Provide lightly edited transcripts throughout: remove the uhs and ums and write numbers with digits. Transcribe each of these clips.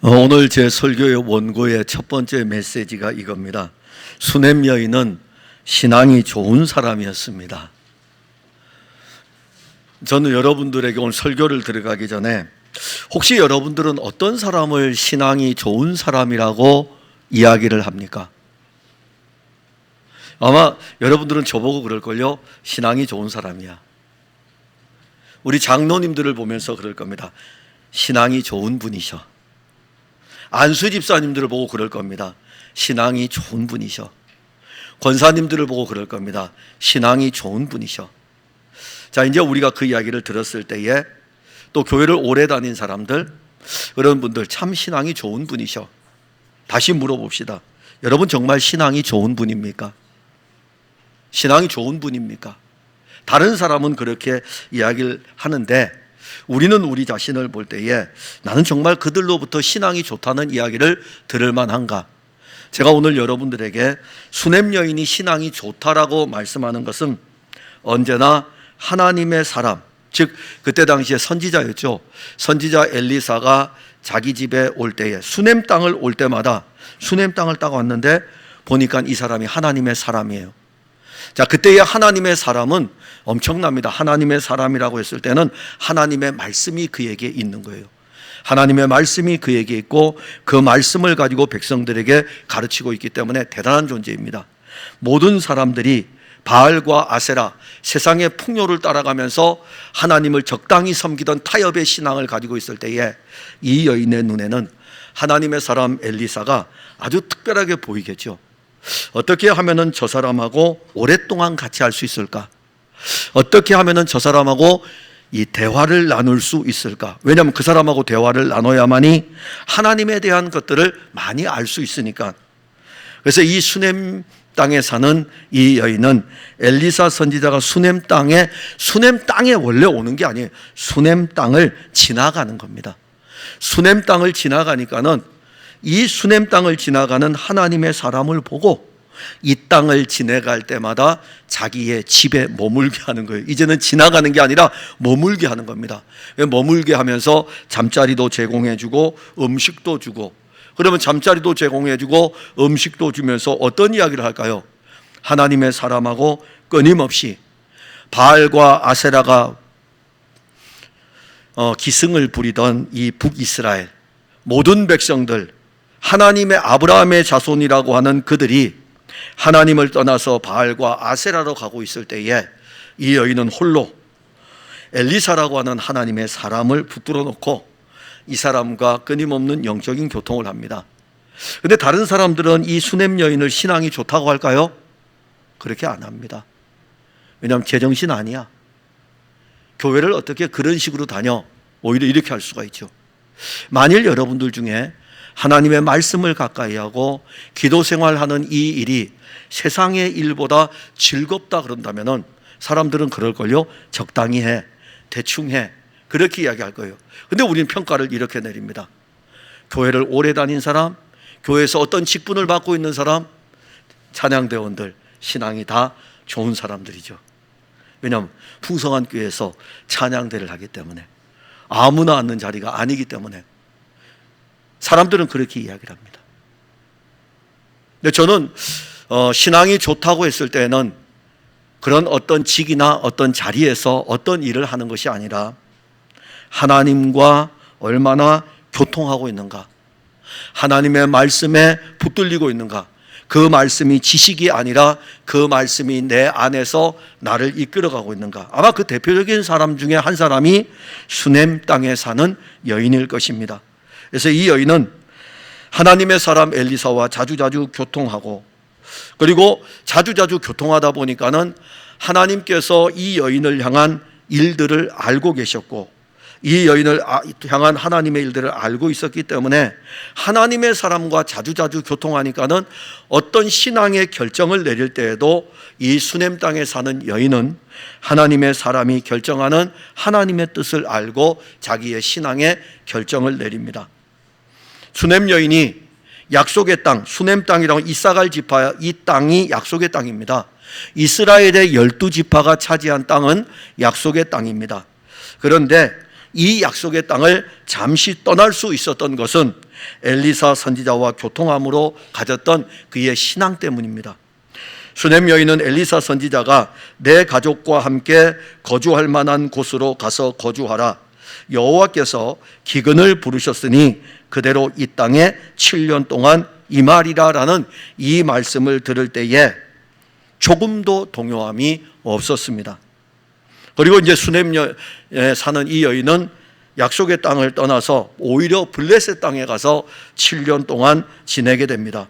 오늘 제 설교의 원고의 첫 번째 메시지가 이겁니다. 수넴 여인은 신앙이 좋은 사람이었습니다. 저는 여러분들에게 오늘 설교를 들어가기 전에 혹시 여러분들은 어떤 사람을 신앙이 좋은 사람이라고 이야기를 합니까? 아마 여러분들은 저보고 그럴걸요. 신앙이 좋은 사람이야. 우리 장로님들을 보면서 그럴 겁니다. 신앙이 좋은 분이셔. 안수 집사님들을 보고 그럴 겁니다. 신앙이 좋은 분이셔. 권사님들을 보고 그럴 겁니다. 신앙이 좋은 분이셔. 자, 이제 우리가 그 이야기를 들었을 때에 또 교회를 오래 다닌 사람들, 그런 분들 참 신앙이 좋은 분이셔. 다시 물어봅시다. 여러분 정말 신앙이 좋은 분입니까? 신앙이 좋은 분입니까? 다른 사람은 그렇게 이야기를 하는데 우리는 우리 자신을 볼 때에 나는 정말 그들로부터 신앙이 좋다는 이야기를 들을 만한가? 제가 오늘 여러분들에게 수넴 여인이 신앙이 좋다라고 말씀하는 것은 언제나 하나님의 사람, 즉 그때 당시에 선지자였죠. 선지자 엘리사가 자기 집에 올 때에 수넴 땅을 올 때마다 수넴 땅을 딱 왔는데 보니까 이 사람이 하나님의 사람이에요. 자, 그때의 하나님의 사람은 엄청납니다. 하나님의 사람이라고 했을 때는 하나님의 말씀이 그에게 있는 거예요. 하나님의 말씀이 그에게 있고 그 말씀을 가지고 백성들에게 가르치고 있기 때문에 대단한 존재입니다. 모든 사람들이 바알과 아세라, 세상의 풍요를 따라가면서 하나님을 적당히 섬기던 타협의 신앙을 가지고 있을 때에 이 여인의 눈에는 하나님의 사람 엘리사가 아주 특별하게 보이겠죠. 어떻게 하면은 저 사람하고 오랫동안 같이 할 수 있을까? 어떻게 하면은 저 사람하고 이 대화를 나눌 수 있을까? 왜냐하면 그 사람하고 대화를 나눠야만이 하나님에 대한 것들을 많이 알 수 있으니까. 그래서 이 수넴 땅에 사는 이 여인은 엘리사 선지자가 수넴 땅에 원래 오는 게 아니에요. 수넴 땅을 지나가는 겁니다. 수넴 땅을 지나가니까는 이 수넴 땅을 지나가는 하나님의 사람을 보고 이 땅을 지나갈 때마다 자기의 집에 머물게 하는 거예요. 이제는 지나가는 게 아니라 머물게 하는 겁니다. 머물게 하면서 잠자리도 제공해주고 음식도 주고, 그러면 잠자리도 제공해주고 음식도 주면서 어떤 이야기를 할까요? 하나님의 사람하고 끊임없이 바알과 아세라가 기승을 부리던 이 북이스라엘 모든 백성들, 하나님의 아브라함의 자손이라고 하는 그들이 하나님을 떠나서 바알과 아세라로 가고 있을 때에 이 여인은 홀로 엘리사라고 하는 하나님의 사람을 붙들어 놓고 이 사람과 끊임없는 영적인 교통을 합니다. 그런데 다른 사람들은 이 수넴 여인을 신앙이 좋다고 할까요? 그렇게 안 합니다. 왜냐하면 제정신 아니야. 교회를 어떻게 그런 식으로 다녀? 오히려 이렇게 할 수가 있죠. 만일 여러분들 중에 하나님의 말씀을 가까이 하고 기도 생활하는 이 일이 세상의 일보다 즐겁다 그런다면 사람들은 그럴걸요. 적당히 해, 대충 해, 그렇게 이야기할 거예요. 근데 우리는 평가를 이렇게 내립니다. 교회를 오래 다닌 사람, 교회에서 어떤 직분을 맡고 있는 사람, 찬양대원들, 신앙이 다 좋은 사람들이죠. 왜냐하면 풍성한 교회에서 찬양대를 하기 때문에, 아무나 앉는 자리가 아니기 때문에 사람들은 그렇게 이야기를 합니다. 근데 저는 신앙이 좋다고 했을 때는 그런 어떤 직이나 어떤 자리에서 어떤 일을 하는 것이 아니라 하나님과 얼마나 교통하고 있는가, 하나님의 말씀에 붙들리고 있는가, 그 말씀이 지식이 아니라 그 말씀이 내 안에서 나를 이끌어가고 있는가. 아마 그 대표적인 사람 중에 한 사람이 수넴 땅에 사는 여인일 것입니다. 그래서 이 여인은 하나님의 사람 엘리사와 자주자주 교통하고, 그리고 자주자주 교통하다 보니까는 하나님께서 이 여인을 향한 일들을 알고 계셨고, 이 여인을 향한 하나님의 일들을 알고 있었기 때문에 하나님의 사람과 자주자주 교통하니까는 어떤 신앙의 결정을 내릴 때에도 이 수넴 땅에 사는 여인은 하나님의 사람이 결정하는 하나님의 뜻을 알고 자기의 신앙의 결정을 내립니다. 수넴 여인이 약속의 땅, 수넴 땅이라고 이사갈 지파, 이 땅이 약속의 땅입니다. 이스라엘의 12지파가 차지한 땅은 약속의 땅입니다. 그런데 이 약속의 땅을 잠시 떠날 수 있었던 것은 엘리사 선지자와 교통함으로 가졌던 그의 신앙 때문입니다. 수넴 여인은 엘리사 선지자가 내 가족과 함께 거주할 만한 곳으로 가서 거주하라, 여호와께서 기근을 부르셨으니 그대로 이 땅에 7년 동안 임하리라 라는 이 말씀을 들을 때에 조금도 동요함이 없었습니다. 그리고 이제 수넴에 사는 이 여인은 약속의 땅을 떠나서 오히려 블레셋 땅에 가서 7년 동안 지내게 됩니다.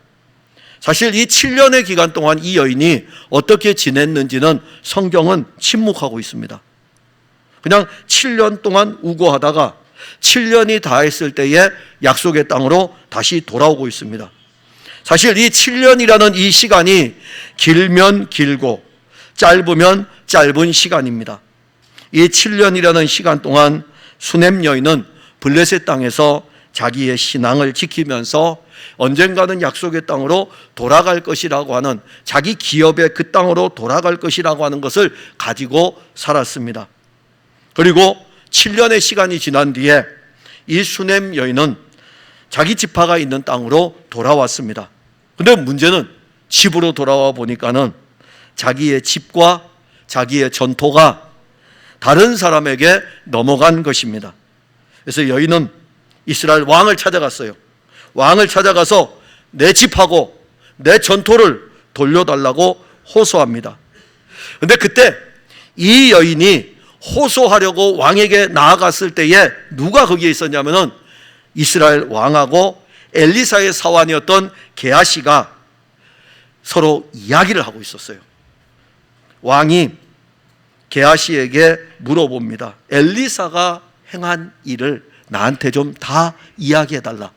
사실 이 7년의 기간 동안 이 여인이 어떻게 지냈는지는 성경은 침묵하고 있습니다. 그냥 7년 동안 우고하다가 7년이 다 했을 때에 약속의 땅으로 다시 돌아오고 있습니다. 사실 이 7년이라는 이 시간이 길면 길고 짧으면 짧은 시간입니다. 이 7년이라는 시간 동안 수넴 여인은 블레셋 땅에서 자기의 신앙을 지키면서 언젠가는 약속의 땅으로 돌아갈 것이라고 하는, 자기 기업의 그 땅으로 돌아갈 것이라고 하는 것을 가지고 살았습니다. 그리고 7년의 시간이 지난 뒤에 이 수넴 여인은 자기 지파가 있는 땅으로 돌아왔습니다. 근데 문제는 집으로 돌아와 보니까는 자기의 집과 자기의 전토가 다른 사람에게 넘어간 것입니다. 그래서 여인은 이스라엘 왕을 찾아갔어요. 왕을 찾아가서 내 집하고 내 전토를 돌려달라고 호소합니다. 근데 그때 이 여인이 호소하려고 왕에게 나아갔을 때에 누가 거기에 있었냐면은 이스라엘 왕하고 엘리사의 사환이었던 게하시가 서로 이야기를 하고 있었어요. 왕이 게하시에게 물어봅니다. 엘리사가 행한 일을 나한테 좀 다 이야기해달라.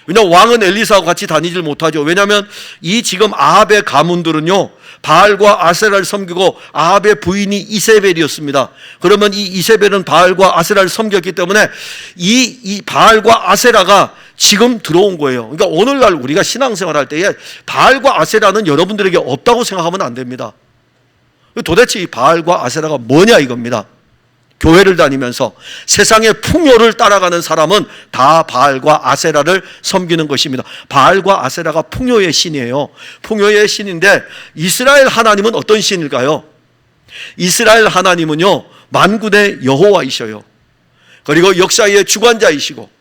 왜냐하면 왕은 엘리사하고 같이 다니질 못하죠. 왜냐하면 이 지금 아합의 가문들은요, 바알과 아세라를 섬기고 아합의 부인이 이세벨이었습니다. 그러면 이 이세벨은 바알과 아세라를 섬겼기 때문에 이 바알과 아세라가 지금 들어온 거예요. 그러니까 오늘날 우리가 신앙생활할 때에 바알과 아세라는 여러분들에게 없다고 생각하면 안 됩니다. 도대체 이 바알과 아세라가 뭐냐 이겁니다. 교회를 다니면서 세상의 풍요를 따라가는 사람은 다 바알과 아세라를 섬기는 것입니다. 바알과 아세라가 풍요의 신이에요. 풍요의 신인데 이스라엘 하나님은 어떤 신일까요? 이스라엘 하나님은요, 만군의 여호와이셔요. 그리고 역사의 주관자이시고,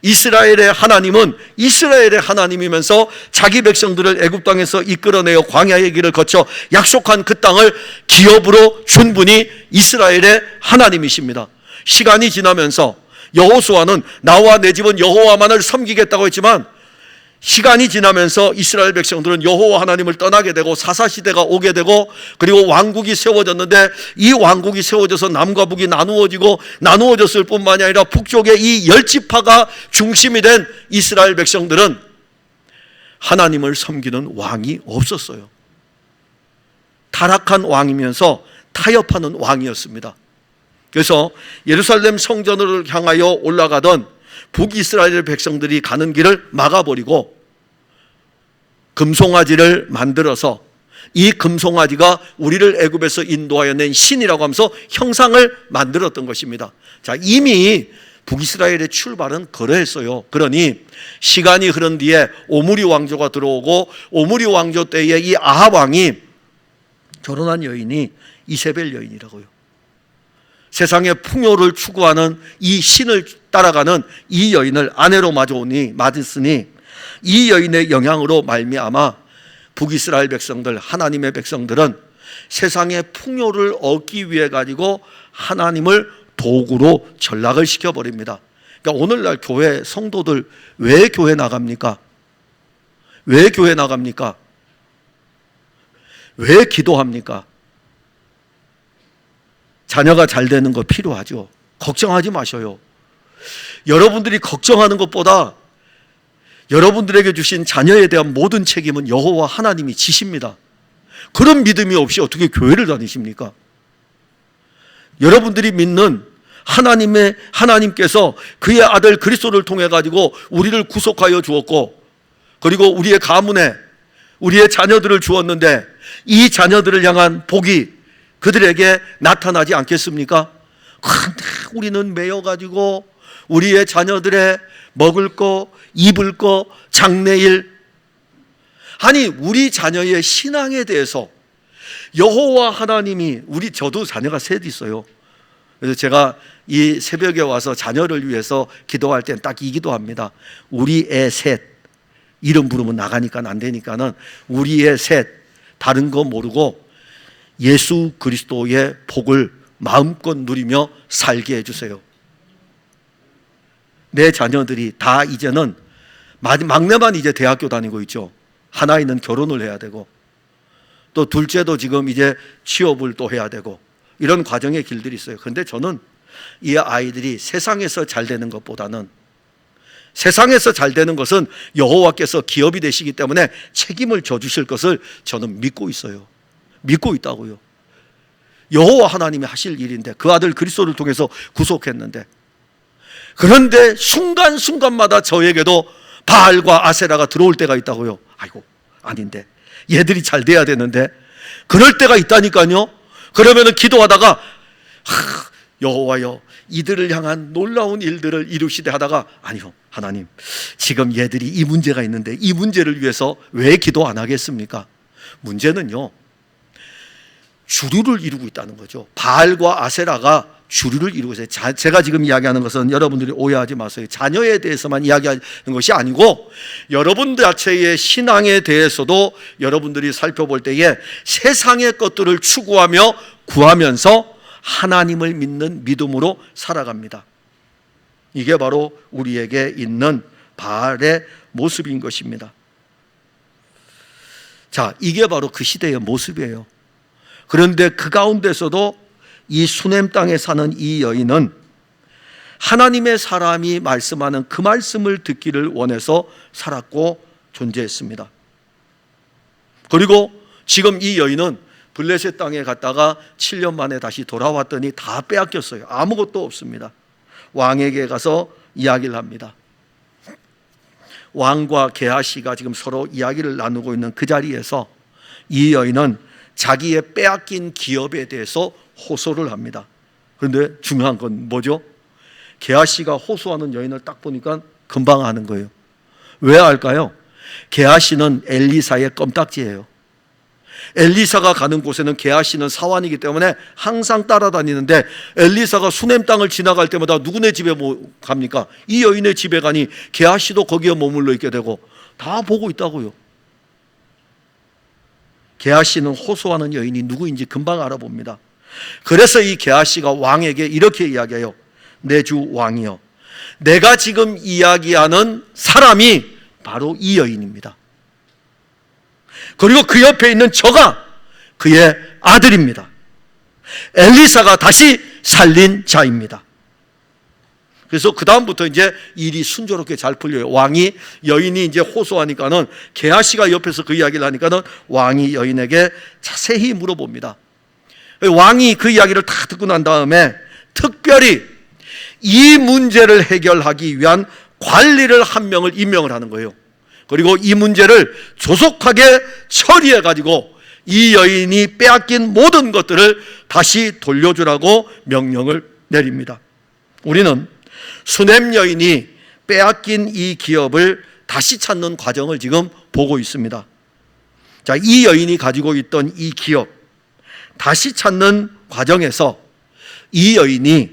이스라엘의 하나님은 이스라엘의 하나님이면서 자기 백성들을 애굽 땅에서 이끌어내어 광야의 길을 거쳐 약속한 그 땅을 기업으로 준 분이 이스라엘의 하나님이십니다. 시간이 지나면서 여호수아는 나와 내 집은 여호와만을 섬기겠다고 했지만 시간이 지나면서 이스라엘 백성들은 여호와 하나님을 떠나게 되고 사사시대가 오게 되고, 그리고 왕국이 세워졌는데 이 왕국이 세워져서 남과 북이 나누어졌을 뿐만이 아니라 북쪽의 이 10지파가 중심이 된 이스라엘 백성들은 하나님을 섬기는 왕이 없었어요. 타락한 왕이면서 타협하는 왕이었습니다. 그래서 예루살렘 성전을 향하여 올라가던 북이스라엘 백성들이 가는 길을 막아버리고 금송아지를 만들어서 이 금송아지가 우리를 애굽에서 인도하여 낸 신이라고 하면서 형상을 만들었던 것입니다. 자, 이미 북이스라엘의 출발은 그러했어요. 그러니 시간이 흐른 뒤에 오므리 왕조가 들어오고, 오므리 왕조 때에 이 아합 왕이 결혼한 여인이 이세벨 여인이라고요. 세상의 풍요를 추구하는 이 신을 따라가는 이 여인을 아내로 맞았으니 이 여인의 영향으로 말미암아 북이스라엘 백성들, 하나님의 백성들은 세상의 풍요를 얻기 위해 가지고 하나님을 도구로 전락을 시켜버립니다. 그러니까 오늘날 교회 성도들 왜 교회 나갑니까? 왜 교회 나갑니까? 왜 기도합니까? 자녀가 잘 되는 거 필요하죠. 걱정하지 마셔요. 여러분들이 걱정하는 것보다 여러분들에게 주신 자녀에 대한 모든 책임은 여호와 하나님이 지십니다. 그런 믿음이 없이 어떻게 교회를 다니십니까? 여러분들이 믿는 하나님께서 그의 아들 그리스도를 통해 가지고 우리를 구속하여 주었고, 그리고 우리의 가문에 우리의 자녀들을 주었는데 이 자녀들을 향한 복이 그들에게 나타나지 않겠습니까? 우리는 매여가지고 우리의 자녀들의 먹을 거, 입을 거, 장래일, 아니 우리 자녀의 신앙에 대해서 여호와 하나님이 저도 자녀가 셋 있어요. 그래서 제가 이 새벽에 와서 자녀를 위해서 기도할 때는 딱 이 기도합니다. 우리 애 셋, 이름 부르면 나가니까 안 되니까는 우리 애 셋, 다른 거 모르고 예수 그리스도의 복을 마음껏 누리며 살게 해주세요. 내 자녀들이 다 이제는, 막내만 이제 대학교 다니고 있죠. 하나이는 결혼을 해야 되고, 또 둘째도 지금 이제 취업을 또 해야 되고, 이런 과정의 길들이 있어요. 그런데 저는 이 아이들이 세상에서 잘 되는 것보다는, 세상에서 잘 되는 것은 여호와께서 기업이 되시기 때문에 책임을 져주실 것을 저는 믿고 있어요. 믿고 있다고요. 여호와 하나님이 하실 일인데, 그 아들 그리스도를 통해서 구속했는데, 그런데 순간순간마다 저에게도 바알과 아세라가 들어올 때가 있다고요. 아이고, 아닌데 얘들이 잘 돼야 되는데, 그럴 때가 있다니까요. 그러면은 기도하다가 여호와여, 이들을 향한 놀라운 일들을 이루시되 하다가, 아니요 하나님, 지금 얘들이 이 문제가 있는데 이 문제를 위해서 왜 기도 안 하겠습니까? 문제는요, 주류를 이루고 있다는 거죠. 바알과 아세라가 주류를 이루고 있어요. 제가 지금 이야기하는 것은 여러분들이 오해하지 마세요. 자녀에 대해서만 이야기하는 것이 아니고, 여러분 자체의 신앙에 대해서도 여러분들이 살펴볼 때에 세상의 것들을 추구하며 구하면서 하나님을 믿는 믿음으로 살아갑니다. 이게 바로 우리에게 있는 바알의 모습인 것입니다. 자, 이게 바로 그 시대의 모습이에요. 그런데 그 가운데서도 이 수넴 땅에 사는 이 여인은 하나님의 사람이 말씀하는 그 말씀을 듣기를 원해서 살았고 존재했습니다. 그리고 지금 이 여인은 블레셋 땅에 갔다가 7년 만에 다시 돌아왔더니 다 빼앗겼어요. 아무것도 없습니다. 왕에게 가서 이야기를 합니다. 왕과 게하시가 지금 서로 이야기를 나누고 있는 그 자리에서 이 여인은 자기의 빼앗긴 기업에 대해서 호소를 합니다. 그런데 중요한 건 뭐죠? 게하시가 호소하는 여인을 딱 보니까 금방 아는 거예요. 왜 알까요? 게하시는 엘리사의 껌딱지예요. 엘리사가 가는 곳에는 게하시는 사환이기 때문에 항상 따라다니는데, 엘리사가 수넴 땅을 지나갈 때마다 누구네 집에 갑니까? 이 여인의 집에 가니 게하시도 거기에 머물러 있게 되고, 다 보고 있다고요. 게하시는 호소하는 여인이 누구인지 금방 알아봅니다. 그래서 이 게하시가 왕에게 이렇게 이야기해요. 내 주 왕이여, 내가 지금 이야기하는 사람이 바로 이 여인입니다. 그리고 그 옆에 있는 저가 그의 아들입니다. 엘리사가 다시 살린 자입니다. 그래서 그 다음부터 이제 일이 순조롭게 잘 풀려요. 왕이, 여인이 이제 호소하니까는, 게하시가 옆에서 그 이야기를 하니까는 왕이 여인에게 자세히 물어봅니다. 왕이 그 이야기를 다 듣고 난 다음에 특별히 이 문제를 해결하기 위한 관리를 한 명을 임명을 하는 거예요. 그리고 이 문제를 조속하게 처리해 가지고 이 여인이 빼앗긴 모든 것들을 다시 돌려주라고 명령을 내립니다. 우리는 수넴 여인이 빼앗긴 이 기업을 다시 찾는 과정을 지금 보고 있습니다. 자, 이 여인이 가지고 있던 이 기업 다시 찾는 과정에서 이 여인이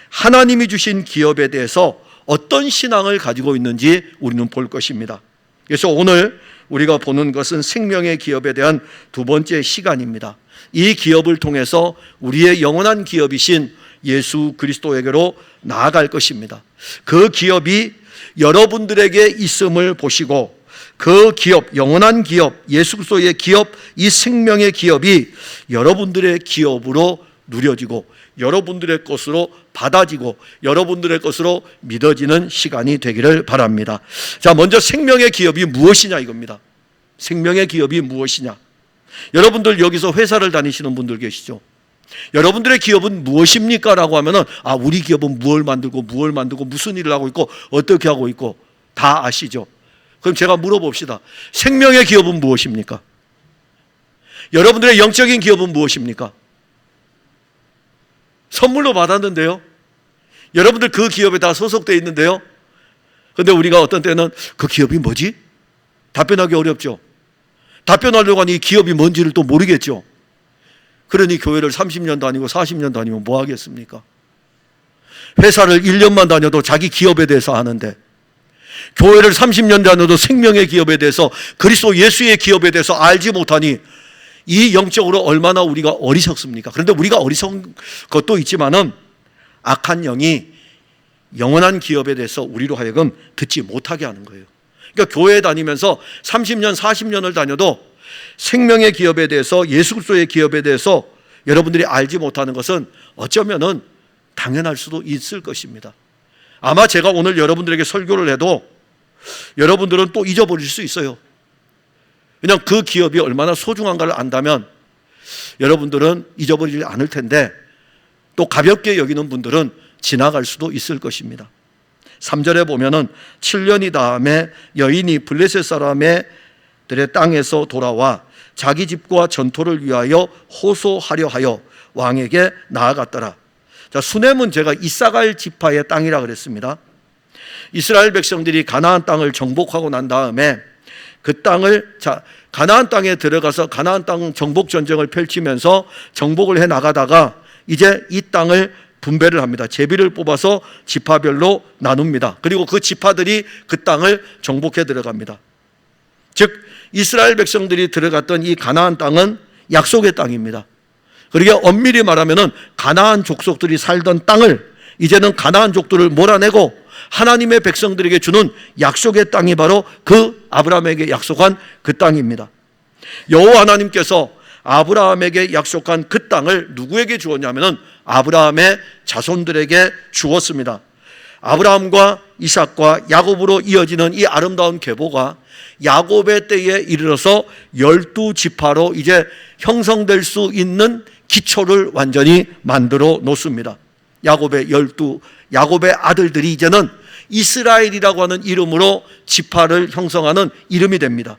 하나님이 주신 기업에 대해서 어떤 신앙을 가지고 있는지 우리는 볼 것입니다. 그래서 오늘 우리가 보는 것은 생명의 기업에 대한 두 번째 시간입니다. 이 기업을 통해서 우리의 영원한 기업이신 예수 그리스도에게로 나아갈 것입니다. 그 기업이 여러분들에게 있음을 보시고, 그 기업, 영원한 기업, 예수 그리스도의 기업, 이 생명의 기업이 여러분들의 기업으로 누려지고 여러분들의 것으로 받아지고 여러분들의 것으로 믿어지는 시간이 되기를 바랍니다. 자, 먼저 생명의 기업이 무엇이냐 이겁니다. 생명의 기업이 무엇이냐? 여러분들 여기서 회사를 다니시는 분들 계시죠? 여러분들의 기업은 무엇입니까? 라고 하면은, 우리 기업은 무엇을 만들고 무슨 일을 하고 있고 어떻게 하고 있고 다 아시죠? 그럼 제가 물어봅시다. 생명의 기업은 무엇입니까? 여러분들의 영적인 기업은 무엇입니까? 선물로 받았는데요. 여러분들 그 기업에 다 소속되어 있는데요. 그런데 우리가 어떤 때는 그 기업이 뭐지? 답변하기 어렵죠. 답변하려고 하니 이 기업이 뭔지를 또 모르겠죠. 그러니 교회를 30년 다니고 40년 다니면 뭐 하겠습니까? 회사를 1년만 다녀도 자기 기업에 대해서 아는데, 교회를 30년 다녀도 생명의 기업에 대해서, 그리스도 예수의 기업에 대해서 알지 못하니 이 영적으로 얼마나 우리가 어리석습니까? 그런데 우리가 어리석은 것도 있지만은 악한 영이 영원한 기업에 대해서 우리로 하여금 듣지 못하게 하는 거예요. 그러니까 교회에 다니면서 30년, 40년을 다녀도 생명의 기업에 대해서, 예수 그리스도의 기업에 대해서 여러분들이 알지 못하는 것은 어쩌면은 당연할 수도 있을 것입니다. 아마 제가 오늘 여러분들에게 설교를 해도 여러분들은 또 잊어버릴 수 있어요. 그냥 그 기업이 얼마나 소중한가를 안다면 여러분들은 잊어버리지 않을 텐데, 또 가볍게 여기는 분들은 지나갈 수도 있을 것입니다. 3절에 보면은 7년이 다음에 여인이 블레셋 사람의 땅에서 돌아와 자기 집과 전토를 위하여 호소하려 하여 왕에게 나아갔더라. 자, 수넴은 제가 이사갈 지파의 땅이라 그랬습니다. 이스라엘 백성들이 가나안 땅을 정복하고 난 다음에 그 땅을, 가나안 땅에 들어가서 가나안 땅 정복 전쟁을 펼치면서 정복을 해 나가다가 이제 이 땅을 분배를 합니다. 제비를 뽑아서 지파별로 나눕니다. 그리고 그 지파들이 그 땅을 정복해 들어갑니다. 즉 이스라엘 백성들이 들어갔던 이 가나안 땅은 약속의 땅입니다. 그러게 엄밀히 말하면은 가나안 족속들이 살던 땅을 이제는 가나안족들을 몰아내고 하나님의 백성들에게 주는 약속의 땅이 바로 그 아브라함에게 약속한 그 땅입니다. 여호와 하나님께서 아브라함에게 약속한 그 땅을 누구에게 주었냐면은 아브라함의 자손들에게 주었습니다. 아브라함과 이삭과 야곱으로 이어지는 이 아름다운 계보가 야곱의 때에 이르러서 12지파로 이제 형성될 수 있는 기초를 완전히 만들어 놓습니다. 야곱의 아들들이 이제는 이스라엘이라고 하는 이름으로 지파를 형성하는 이름이 됩니다.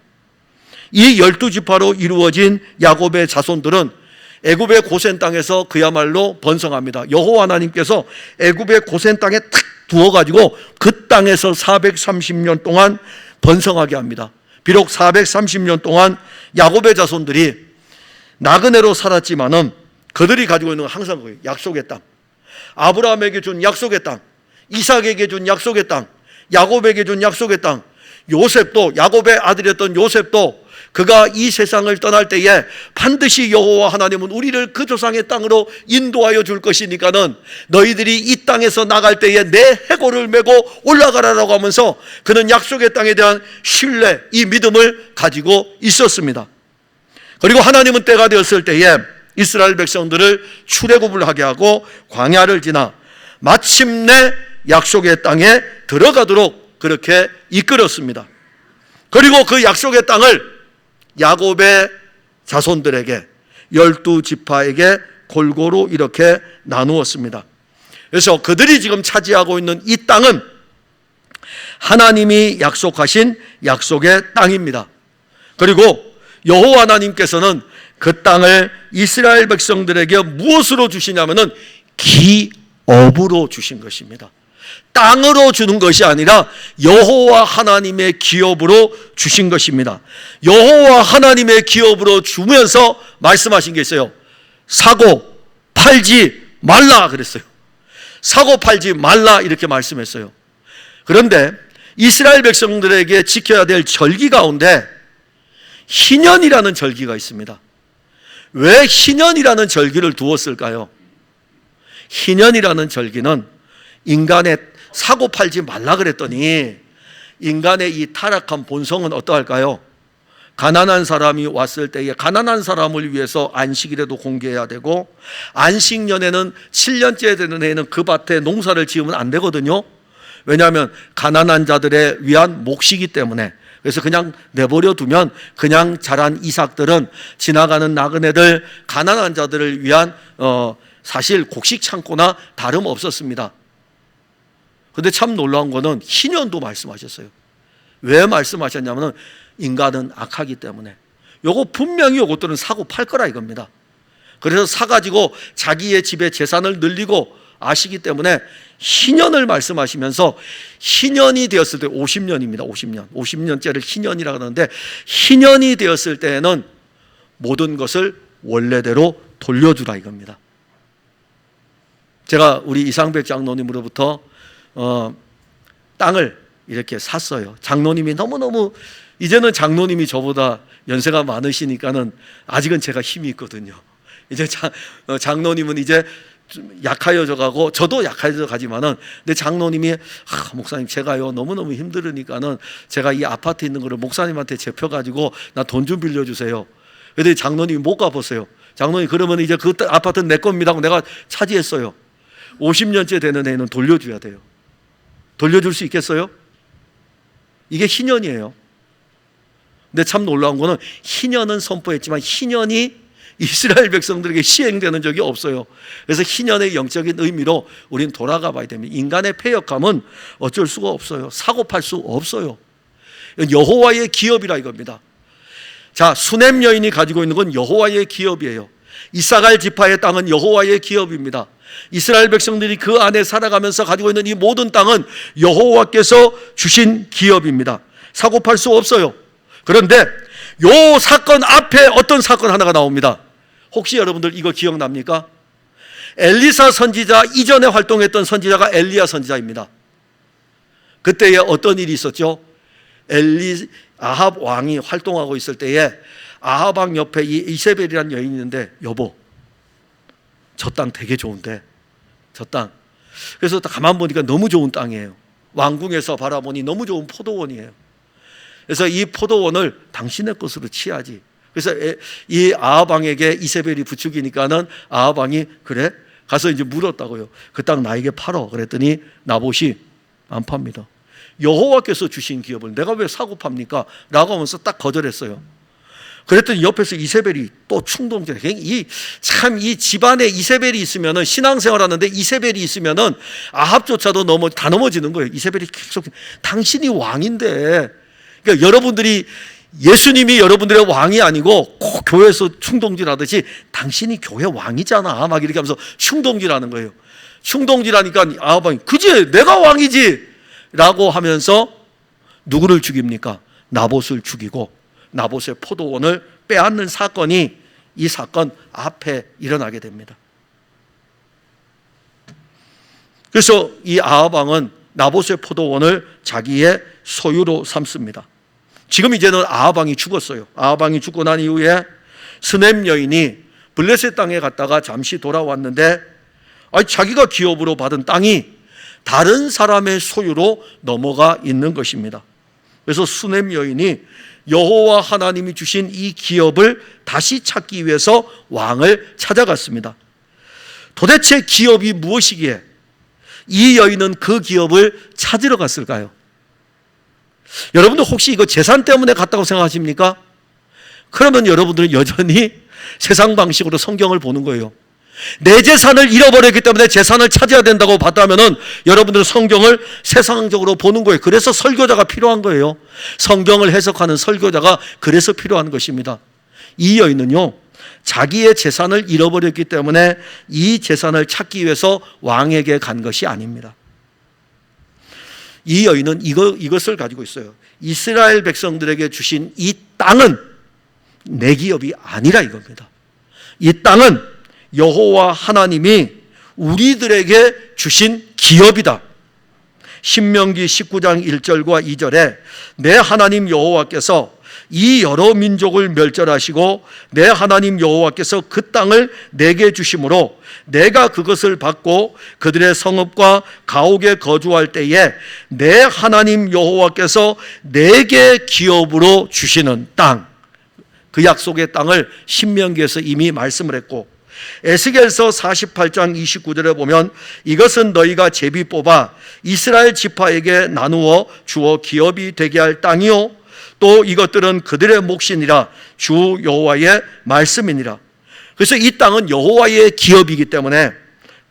이 12지파로 이루어진 야곱의 자손들은 애굽의 고센 땅에서 그야말로 번성합니다. 여호와 하나님께서 애굽의 고센 땅에 탁 두어가지고 그 땅에서 430년 동안 번성하게 합니다. 비록 430년 동안 야곱의 자손들이 나그네로 살았지만은 그들이 가지고 있는 건 항상 거예요. 약속의 땅. 아브라함에게 준 약속의 땅, 이삭에게 준 약속의 땅, 야곱에게 준 약속의 땅. 요셉도, 야곱의 아들이었던 요셉도 그가 이 세상을 떠날 때에 반드시 여호와 하나님은 우리를 그 조상의 땅으로 인도하여 줄 것이니까는 너희들이 이 땅에서 나갈 때에 내 해골을 메고 올라가라라고 하면서 그는 약속의 땅에 대한 신뢰, 이 믿음을 가지고 있었습니다. 그리고 하나님은 때가 되었을 때에 이스라엘 백성들을 출애굽을 하게 하고 광야를 지나 마침내 약속의 땅에 들어가도록 그렇게 이끌었습니다. 그리고 그 약속의 땅을 야곱의 자손들에게 12지파에게 골고루 이렇게 나누었습니다. 그래서 그들이 지금 차지하고 있는 이 땅은 하나님이 약속하신 약속의 땅입니다. 그리고 여호와 하나님께서는 그 땅을 이스라엘 백성들에게 무엇으로 주시냐면은 기업으로 주신 것입니다. 땅으로 주는 것이 아니라 여호와 하나님의 기업으로 주신 것입니다. 여호와 하나님의 기업으로 주면서 말씀하신 게 있어요. 사고 팔지 말라 그랬어요. 사고 팔지 말라 이렇게 말씀했어요. 그런데 이스라엘 백성들에게 지켜야 될 절기 가운데 희년이라는 절기가 있습니다. 왜 희년이라는 절기를 두었을까요? 희년이라는 절기는 인간의 사고 팔지 말라 그랬더니 인간의 이 타락한 본성은 어떠할까요? 가난한 사람이 왔을 때에 가난한 사람을 위해서 안식일에도 공개해야 되고, 안식년에는 7년째 되는 해에는 그 밭에 농사를 지으면 안 되거든요. 왜냐하면 가난한 자들에 위한 몫이기 때문에. 그래서 그냥 내버려 두면 그냥 자란 이삭들은 지나가는 나그네들, 가난한 자들을 위한 사실 곡식 창고나 다름없었습니다. 그런데 참 놀라운 거는 희년도 말씀하셨어요. 왜 말씀하셨냐면 인간은 악하기 때문에 요거 분명히 요것들은 사고 팔 거라 이겁니다. 그래서 사가지고 자기의 집에 재산을 늘리고 아시기 때문에 희년을 말씀하시면서 희년이 되었을 때 50년입니다. 50년째를 희년이라고 하는데 희년이 되었을 때에는 모든 것을 원래대로 돌려주라 이겁니다. 제가 우리 이상백 장로님으로부터 땅을 이렇게 샀어요. 장로님이 너무너무 이제는 장로님이 저보다 연세가 많으시니까는 아직은 제가 힘이 있거든요. 이제 장로님은 이제 좀 약하여져 가고 저도 약하여져 가지만은 근데 장로님이 목사님 제가요 너무너무 힘들으니까는 제가 이 아파트 있는 거를 목사님한테 제표 가지고 나 돈 좀 빌려주세요. 그런데 장로님이 못 가보세요. 장로님 그러면 이제 그 아파트는 내 겁니다 하고 내가 차지했어요. 50년째 되는 애는 돌려줘야 돼요. 돌려줄 수 있겠어요? 이게 희년이에요. 근데 참 놀라운 거는 희년은 선포했지만 희년이 이스라엘 백성들에게 시행되는 적이 없어요. 그래서 희년의 영적인 의미로 우리는 돌아가 봐야 됩니다. 인간의 패역함은 어쩔 수가 없어요. 사고 팔 수 없어요. 여호와의 기업이라 이겁니다. 자, 수넴 여인이 가지고 있는 건 여호와의 기업이에요. 이사갈 지파의 땅은 여호와의 기업입니다. 이스라엘 백성들이 그 안에 살아가면서 가지고 있는 이 모든 땅은 여호와께서 주신 기업입니다. 사고 팔 수 없어요. 그런데 요 사건 앞에 어떤 사건 하나가 나옵니다. 혹시 여러분들 이거 기억납니까? 엘리사 선지자 이전에 활동했던 선지자가 엘리야 선지자입니다. 그때에 어떤 일이 있었죠? 아합 왕이 활동하고 있을 때에 아합 왕 옆에 이 이세벨이라는 여인이 있는데 여보 저 땅 되게 좋은데 저 땅 그래서 가만 보니까 너무 좋은 땅이에요. 왕궁에서 바라보니 너무 좋은 포도원이에요. 그래서 이 포도원을 당신의 것으로 취하지. 그래서 이 아합 왕에게 이세벨이 부축이니까는 아합 왕이 그래 가서 이제 물었다고요. 그 땅 나에게 팔어. 그랬더니 나봇이 안 팝니다. 여호와께서 주신 기업을 내가 왜 사고 팝니까? 라고 하면서 딱 거절했어요. 그랬더니 옆에서 이세벨이 또 충동적. 이 집안에 이세벨이 있으면은 신앙생활하는데 이세벨이 있으면은 아합조차도 다 넘어지는 거예요. 이세벨이 계속 당신이 왕인데. 그러니까 여러분들이 예수님이 여러분들의 왕이 아니고 꼭 교회에서 충동질하듯이 당신이 교회 왕이잖아. 막 이렇게 하면서 충동질하는 거예요. 충동질하니까 아합왕이 그지 내가 왕이지 라고 하면서 누구를 죽입니까? 나봇을 죽이고 나봇의 포도원을 빼앗는 사건이 이 사건 앞에 일어나게 됩니다. 그래서 이 아합 왕은 나봇의 포도원을 자기의 소유로 삼습니다. 지금 이제는 아합 왕이 죽었어요. 아합 왕이 죽고 난 이후에 스넴 여인이 블레셋 땅에 갔다가 잠시 돌아왔는데 자기가 기업으로 받은 땅이 다른 사람의 소유로 넘어가 있는 것입니다. 그래서 수넴 여인이 여호와 하나님이 주신 이 기업을 다시 찾기 위해서 왕을 찾아갔습니다. 도대체 기업이 무엇이기에 이 여인은 그 기업을 찾으러 갔을까요? 여러분들 혹시 이거 재산 때문에 갔다고 생각하십니까? 그러면 여러분들은 여전히 세상 방식으로 성경을 보는 거예요. 내 재산을 잃어버렸기 때문에 재산을 찾아야 된다고 봤다면은 여러분들은 성경을 세상적으로 보는 거예요. 그래서 설교자가 필요한 거예요. 성경을 해석하는 설교자가 그래서 필요한 것입니다. 이 여인은요, 자기의 재산을 잃어버렸기 때문에 이 재산을 찾기 위해서 왕에게 간 것이 아닙니다. 이 여인은 이것을 가지고 있어요. 이스라엘 백성들에게 주신 이 땅은 내 기업이 아니라 이겁니다. 이 땅은 여호와 하나님이 우리들에게 주신 기업이다. 신명기 19장 1절과 2절에 내 하나님 여호와께서 이 여러 민족을 멸절하시고 내 하나님 여호와께서 그 땅을 내게 주심으로 내가 그것을 받고 그들의 성읍과 가옥에 거주할 때에 내 하나님 여호와께서 내게 기업으로 주시는 땅, 그 약속의 땅을 신명기에서 이미 말씀을 했고, 에스겔서 48장 29절에 보면 이것은 너희가 제비 뽑아 이스라엘 지파에게 나누어 주어 기업이 되게 할 땅이요 또 이것들은 그들의 몫이니라 주 여호와의 말씀이니라. 그래서 이 땅은 여호와의 기업이기 때문에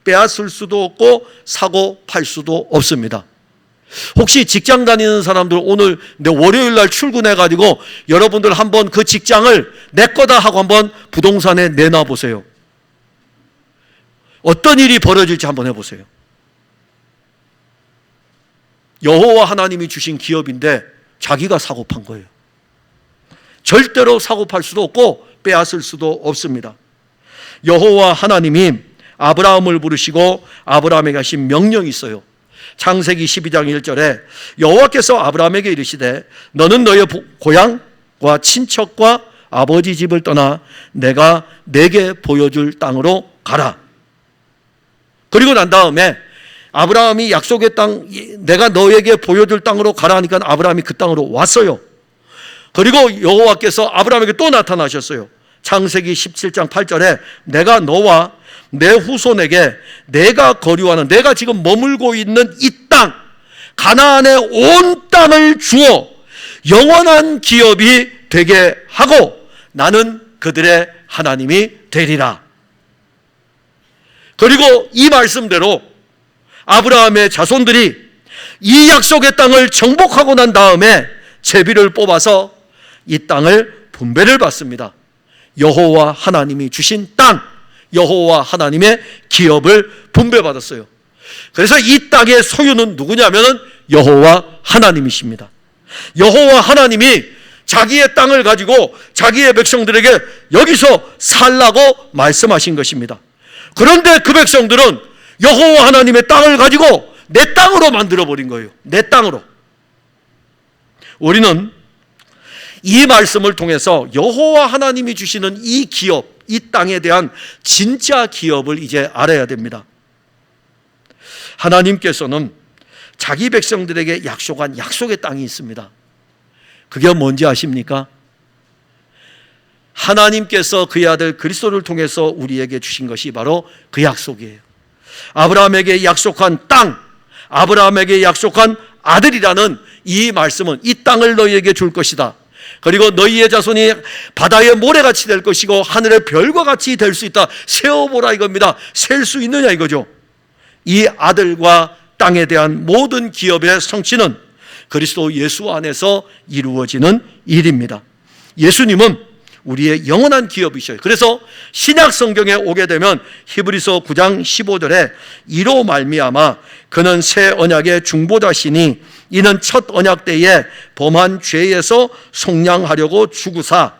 빼앗을 수도 없고 사고 팔 수도 없습니다. 혹시 직장 다니는 사람들 오늘 월요일 날 출근해 가지고 여러분들 한번 그 직장을 내 거다 하고 한번 부동산에 내놔 보세요. 어떤 일이 벌어질지 한번 해보세요. 여호와 하나님이 주신 기업인데 자기가 사고 판 거예요. 절대로 사고 팔 수도 없고 빼앗을 수도 없습니다. 여호와 하나님이 아브라함을 부르시고 아브라함에게 하신 명령이 있어요. 창세기 12장 1절에 여호와께서 아브라함에게 이르시되 너는 너의 고향과 친척과 아버지 집을 떠나 내가 내게 보여줄 땅으로 가라. 그리고 난 다음에 아브라함이 약속의 땅, 내가 너에게 보여줄 땅으로 가라 하니까 아브라함이 그 땅으로 왔어요. 그리고 여호와께서 아브라함에게 또 나타나셨어요. 창세기 17장 8절에 내가 너와 내 후손에게 내가 거류하는, 내가 지금 머물고 있는 이 땅, 가나안의 온 땅을 주어 영원한 기업이 되게 하고 나는 그들의 하나님이 되리라. 그리고 이 말씀대로 아브라함의 자손들이 이 약속의 땅을 정복하고 난 다음에 제비를 뽑아서 이 땅을 분배를 받습니다. 여호와 하나님이 주신 땅, 여호와 하나님의 기업을 분배받았어요. 그래서 이 땅의 소유는 누구냐면 여호와 하나님이십니다. 여호와 하나님이 자기의 땅을 가지고 자기의 백성들에게 여기서 살라고 말씀하신 것입니다. 그런데 그 백성들은 여호와 하나님의 땅을 가지고 내 땅으로 만들어버린 거예요. 내 땅으로. 우리는 이 말씀을 통해서 여호와 하나님이 주시는 이 기업, 이 땅에 대한 진짜 기업을 이제 알아야 됩니다. 하나님께서는 자기 백성들에게 약속한 약속의 땅이 있습니다. 그게 뭔지 아십니까? 하나님께서 그의 아들 그리스도를 통해서 우리에게 주신 것이 바로 그 약속이에요. 아브라함에게 약속한 땅, 아브라함에게 약속한 아들이라는 이 말씀은 이 땅을 너희에게 줄 것이다. 그리고 너희의 자손이 바다의 모래같이 될 것이고 하늘의 별과 같이 될 수 있다. 세어보라 이겁니다. 셀 수 있느냐 이거죠. 이 아들과 땅에 대한 모든 기업의 성취는 그리스도 예수 안에서 이루어지는 일입니다. 예수님은 우리의 영원한 기업이셔요. 그래서 신약 성경에 오게 되면 히브리서 9장 15절에 이로 말미암아 그는 새 언약의 중보자시니 이는 첫 언약 때에 범한 죄에서 속량하려고 죽으사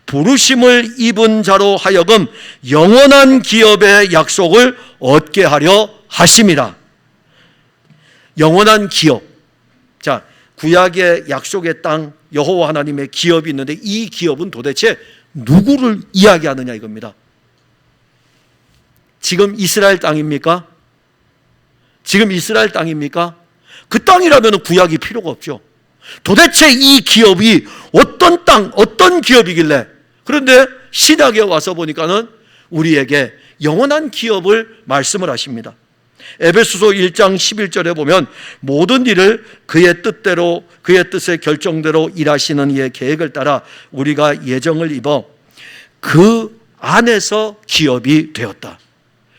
부르심을 입은 자로 하여금 영원한 기업의 약속을 얻게 하려 하심이라. 영원한 기업. 자, 구약의 약속의 땅, 여호와 하나님의 기업이 있는데 이 기업은 도대체 누구를 이야기하느냐 이겁니다. 지금 이스라엘 땅입니까? 지금 이스라엘 땅입니까? 그 땅이라면 구약이 필요가 없죠. 도대체 이 기업이 어떤 땅, 어떤 기업이길래? 그런데 신약에 와서 보니까는 우리에게 영원한 기업을 말씀을 하십니다. 에베소서 1장 11절에 보면 모든 일을 그의 뜻대로 그의 뜻의 결정대로 일하시는 이의 계획을 따라 우리가 예정을 입어 그 안에서 기업이 되었다.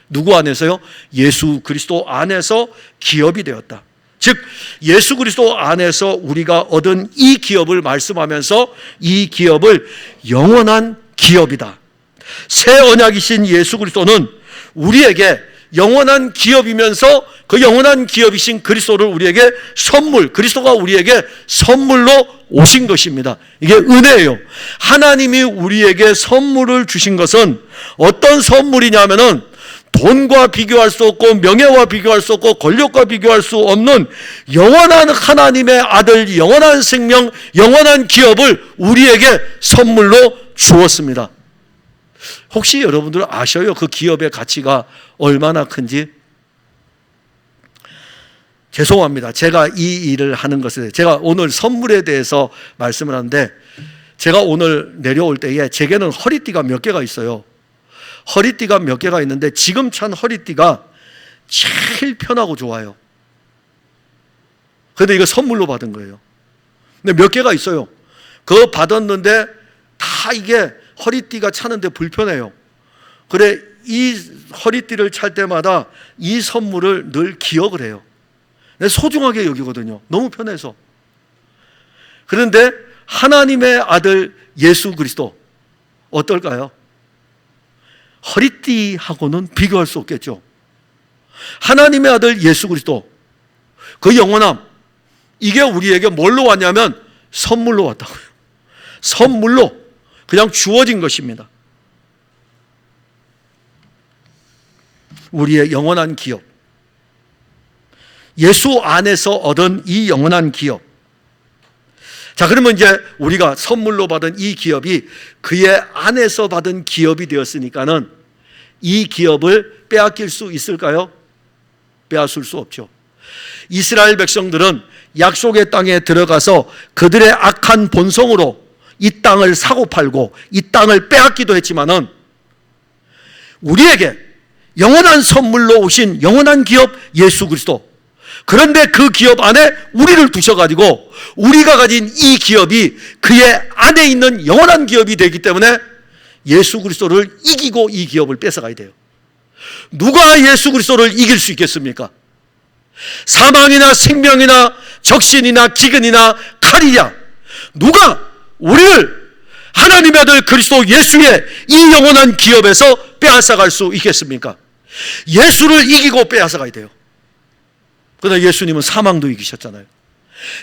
누구 안에서요? 예수 그리스도 안에서 기업이 되었다. 즉 예수 그리스도 안에서 우리가 얻은 이 기업을 말씀하면서 이 기업을 영원한 기업이다. 새 언약이신 예수 그리스도는 우리에게 영원한 기업이면서 그 영원한 기업이신 그리스도를 우리에게 선물, 그리스도가 우리에게 선물로 오신 것입니다. 이게 은혜예요. 하나님이 우리에게 선물을 주신 것은 어떤 선물이냐면은 돈과 비교할 수 없고 명예와 비교할 수 없고 권력과 비교할 수 없는 영원한 하나님의 아들, 영원한 생명, 영원한 기업을 우리에게 선물로 주었습니다. 혹시 여러분들 아셔요? 그 기업의 가치가 얼마나 큰지? 죄송합니다. 제가 이 일을 하는 것에 제가 오늘 선물에 대해서 말씀을 하는데 제가 오늘 내려올 때에 제게는 허리띠가 몇 개가 있어요. 허리띠가 몇 개가 있는데 지금 찬 허리띠가 제일 편하고 좋아요. 그런데 이거 선물로 받은 거예요. 근데 몇 개가 있어요. 그거 받았는데 다 이게 허리띠가 차는데 불편해요. 그래 이 허리띠를 찰 때마다 이 선물을 늘 기억을 해요. 소중하게 여기거든요. 너무 편해서. 그런데 하나님의 아들 예수 그리스도 어떨까요? 허리띠하고는 비교할 수 없겠죠. 하나님의 아들 예수 그리스도, 그 영원함, 이게 우리에게 뭘로 왔냐면 선물로 왔다고요. 선물로 그냥 주어진 것입니다. 우리의 영원한 기업, 예수 안에서 얻은 이 영원한 기업. 자, 그러면 이제 우리가 선물로 받은 이 기업이 그의 안에서 받은 기업이 되었으니까는 이 기업을 빼앗길 수 있을까요? 빼앗을 수 없죠. 이스라엘 백성들은 약속의 땅에 들어가서 그들의 악한 본성으로 이 땅을 사고 팔고 이 땅을 빼앗기도 했지만은 우리에게 영원한 선물로 오신 영원한 기업 예수 그리스도, 그런데 그 기업 안에 우리를 두셔가지고 우리가 가진 이 기업이 그의 안에 있는 영원한 기업이 되기 때문에 예수 그리스도를 이기고 이 기업을 뺏어가야 돼요. 누가 예수 그리스도를 이길 수 있겠습니까? 사망이나 생명이나 적신이나 기근이나 칼이냐, 누가 우리를 하나님의 아들 그리스도 예수의 이 영원한 기업에서 빼앗아갈 수 있겠습니까? 예수를 이기고 빼앗아가야 돼요. 그러나 예수님은 사망도 이기셨잖아요.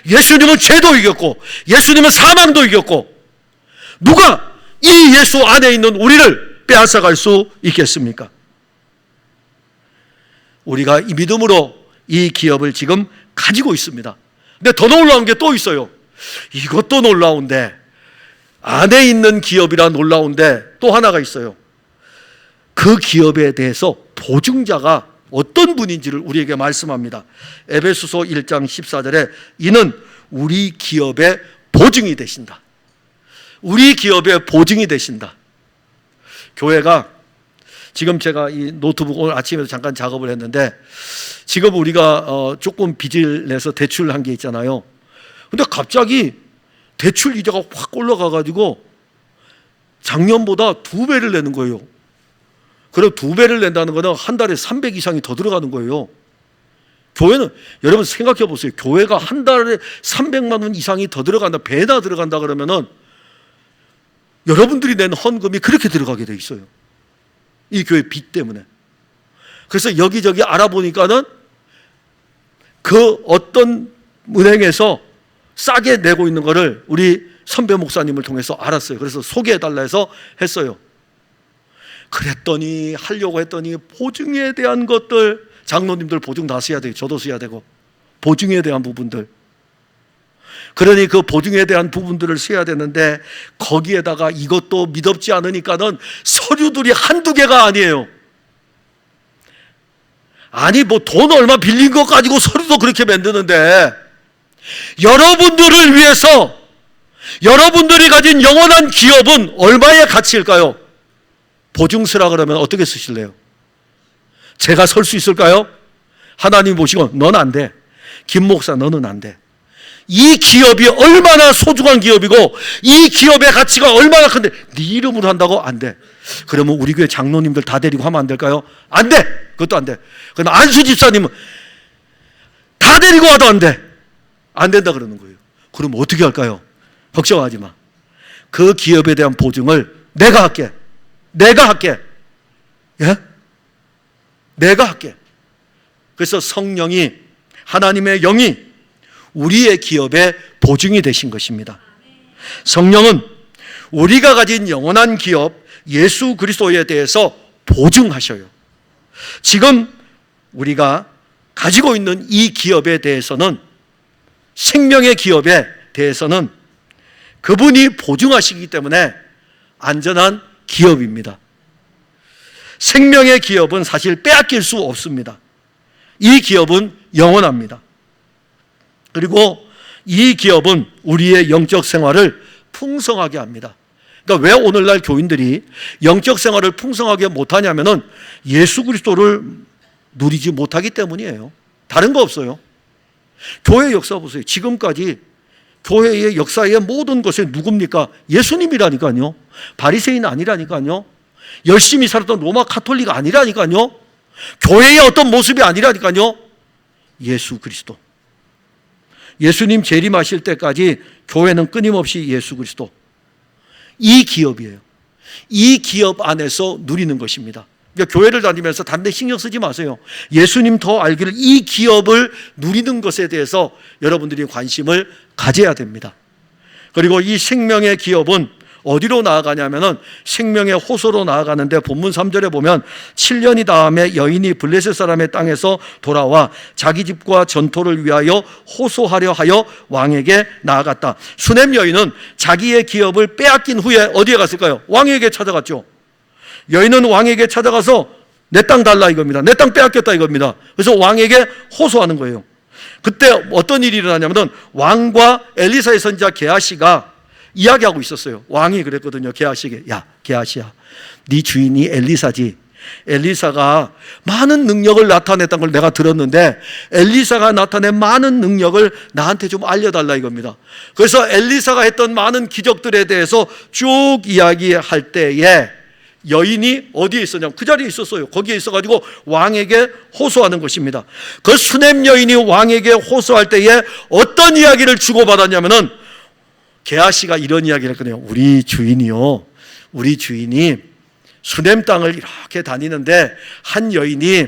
예수님은 죄도 이겼고 예수님은 사망도 이겼고 누가 이 예수 안에 있는 우리를 빼앗아갈 수 있겠습니까? 우리가 이 믿음으로 이 기업을 지금 가지고 있습니다. 근데 더 놀라운 게 또 있어요. 이것도 놀라운데, 안에 있는 기업이라 놀라운데 또 하나가 있어요. 그 기업에 대해서 보증자가 어떤 분인지를 우리에게 말씀합니다. 에베소서 1장 14절에 이는 우리 기업의 보증이 되신다. 우리 기업의 보증이 되신다. 교회가 지금 제가 이 노트북 오늘 아침에도 잠깐 작업을 했는데 지금 우리가 조금 빚을 내서 대출한 게 있잖아요. 근데 갑자기 대출 이자가 확 올라가가지고 작년보다 2배를 내는 거예요. 그리고 2배를 낸다는 거는 한 달에 300 이상이 더 들어가는 거예요. 교회는, 여러분 생각해 보세요. 교회가 한 달에 300만 원 이상이 더 들어간다, 배나 들어간다 그러면은 여러분들이 낸 헌금이 그렇게 들어가게 돼 있어요. 이 교회 빚 때문에. 그래서 여기저기 알아보니까는 그 어떤 은행에서 싸게 내고 있는 거를 우리 선배 목사님을 통해서 알았어요. 그래서 소개해달라 해서 했어요. 그랬더니, 하려고 했더니 보증에 대한 것들, 장로님들 보증 다 써야 돼요. 저도 써야 되고. 보증에 대한 부분들. 그러니 그 보증에 대한 부분들을 써야 되는데 거기에다가 이것도 믿업지 않으니까는 서류들이 한두 개가 아니에요. 아니 뭐 돈 얼마 빌린 것 가지고 서류도 그렇게 만드는데, 여러분들을 위해서 여러분들이 가진 영원한 기업은 얼마의 가치일까요? 보증서라 그러면 어떻게 쓰실래요? 제가 설 수 있을까요? 하나님 보시고 넌 안 돼. 김 목사 너는 안 돼. 이 기업이 얼마나 소중한 기업이고 이 기업의 가치가 얼마나 큰데 네 이름으로 한다고? 안 돼. 그러면 우리 교회 장로님들 다 데리고 하면 안 될까요? 안 돼. 그것도 안 돼. 그러나 안수 집사님은 다 데리고 와도 안 돼. 안 된다 그러는 거예요. 그럼 어떻게 할까요? 걱정하지 마. 그 기업에 대한 보증을 내가 할게. 내가 할게. 예? 내가 할게. 그래서 성령이, 하나님의 영이 우리의 기업의 보증이 되신 것입니다. 성령은 우리가 가진 영원한 기업 예수 그리스도에 대해서 보증하셔요. 지금 우리가 가지고 있는 이 기업에 대해서는, 생명의 기업에 대해서는 그분이 보증하시기 때문에 안전한 기업입니다. 생명의 기업은 사실 빼앗길 수 없습니다. 이 기업은 영원합니다. 그리고 이 기업은 우리의 영적 생활을 풍성하게 합니다. 그러니까 왜 오늘날 교인들이 영적 생활을 풍성하게 못하냐면은 예수 그리스도를 누리지 못하기 때문이에요. 다른 거 없어요. 교회 역사 보세요. 지금까지 교회의 역사의 모든 것이 누굽니까? 예수님이라니까요. 바리새인 아니라니까요. 열심히 살았던 로마 카톨릭 아니라니까요. 교회의 어떤 모습이 아니라니까요. 예수 그리스도. 예수님 재림하실 때까지 교회는 끊임없이 예수 그리스도. 이 기업이에요. 이 기업 안에서 누리는 것입니다. 그러니까 교회를 다니면서 다른 데 신경 쓰지 마세요. 예수님 더 알기를 이 기업을 누리는 것에 대해서 여러분들이 관심을 가져야 됩니다. 그리고 이 생명의 기업은 어디로 나아가냐면은 생명의 호소로 나아가는데 본문 3절에 보면 7년이 다음에 여인이 블레셋 사람의 땅에서 돌아와 자기 집과 전토를 위하여 호소하려 하여 왕에게 나아갔다. 수넴 여인은 자기의 기업을 빼앗긴 후에 어디에 갔을까요? 왕에게 찾아갔죠. 여인은 왕에게 찾아가서 내 땅 달라 이겁니다. 내 땅 빼앗겼다 이겁니다. 그래서 왕에게 호소하는 거예요. 그때 어떤 일이 일어나냐면 왕과 엘리사의 선지자 게하시가 이야기하고 있었어요. 왕이 그랬거든요. 게하시에게, 야 게하시야, 네 주인이 엘리사지. 엘리사가 많은 능력을 나타냈다는 걸 내가 들었는데 엘리사가 나타낸 많은 능력을 나한테 좀 알려달라 이겁니다. 그래서 엘리사가 했던 많은 기적들에 대해서 쭉 이야기할 때에 여인이 어디에 있었냐면 그 자리에 있었어요. 거기에 있어가지고 왕에게 호소하는 것입니다. 그 수넴 여인이 왕에게 호소할 때에 어떤 이야기를 주고받았냐면은 게하시가 이런 이야기를 했거든요. 우리 주인이 수넴 땅을 이렇게 다니는데 한 여인이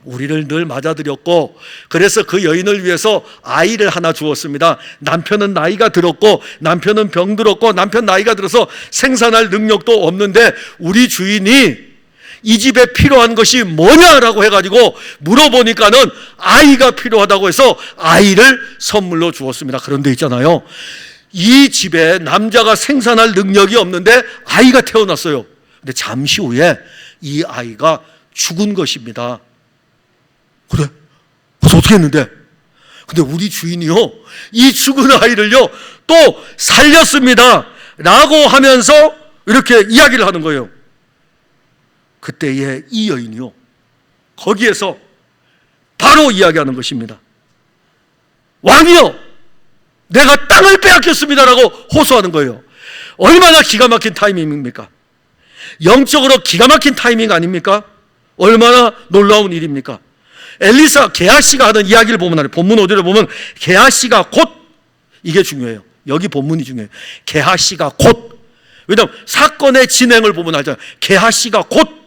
우리를 늘 맞아들였고 그래서 그 여인을 위해서 아이를 하나 주었습니다. 남편은 나이가 들었고 남편은 병들었고 남편 나이가 들어서 생산할 능력도 없는데 우리 주인이 이 집에 필요한 것이 뭐냐라고 해가지고 물어보니까는 아이가 필요하다고 해서 아이를 선물로 주었습니다. 그런데 있잖아요, 이 집에 남자가 생산할 능력이 없는데 아이가 태어났어요. 근데 잠시 후에 이 아이가 죽은 것입니다. 그래? 그래서 어떻게 했는데? 근데 우리 주인이요, 이 죽은 아이를요 또 살렸습니다 라고 하면서 이렇게 이야기를 하는 거예요. 그때에 이 여인이요 거기에서 바로 이야기하는 것입니다. 왕이요, 내가 땅을 빼앗겼습니다라고 호소하는 거예요. 얼마나 기가 막힌 타이밍입니까? 영적으로 기가 막힌 타이밍 아닙니까? 얼마나 놀라운 일입니까? 엘리사 게하시가 하는 이야기를 보면 본문 5절에 보면 게하시가 곧, 이게 중요해요. 여기 본문이 중요해요. 게하시가 곧, 왜냐하면 사건의 진행을 보면 알잖아요. 게하시가 곧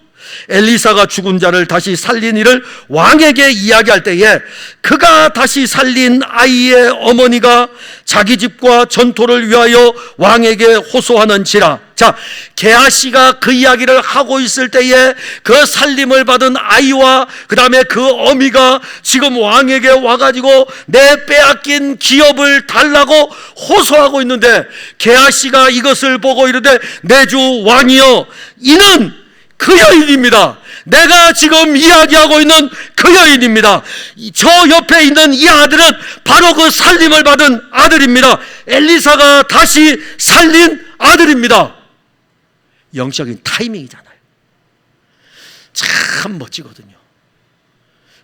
엘리사가 죽은 자를 다시 살린 일을 왕에게 이야기할 때에 그가 다시 살린 아이의 어머니가 자기 집과 전토를 위하여 왕에게 호소하는지라. 자, 게하시가 그 이야기를 하고 있을 때에 그 살림을 받은 아이와 그 다음에 그 어미가 지금 왕에게 와가지고 내 빼앗긴 기업을 달라고 호소하고 있는데 게하시가 이것을 보고 이르되 내 주 왕이여, 이는 그 여인입니다. 내가 지금 이야기하고 있는 그 여인입니다. 저 옆에 있는 이 아들은 바로 그 살림을 받은 아들입니다. 엘리사가 다시 살린 아들입니다. 영적인 타이밍이잖아요. 참 멋지거든요.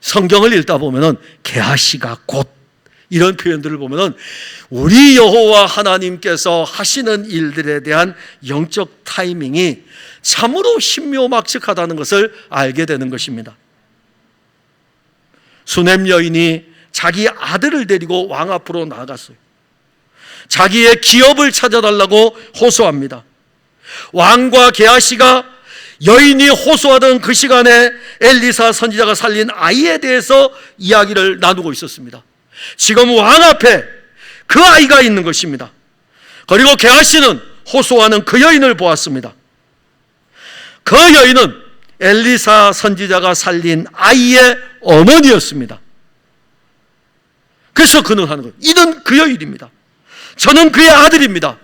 성경을 읽다 보면은 게하시가 곧 이런 표현들을 보면은 우리 여호와 하나님께서 하시는 일들에 대한 영적 타이밍이 참으로 신묘막측하다는 것을 알게 되는 것입니다. 수넴 여인이 자기 아들을 데리고 왕 앞으로 나아갔어요. 자기의 기업을 찾아달라고 호소합니다. 왕과 게하시가 여인이 호소하던 그 시간에 엘리사 선지자가 살린 아이에 대해서 이야기를 나누고 있었습니다. 지금 왕 앞에 그 아이가 있는 것입니다. 그리고 게하시는 호소하는 그 여인을 보았습니다. 그 여인은 엘리사 선지자가 살린 아이의 어머니였습니다. 그래서 그는 하는 거예요. 이는 그 여인입니다. 저는 그의 아들입니다.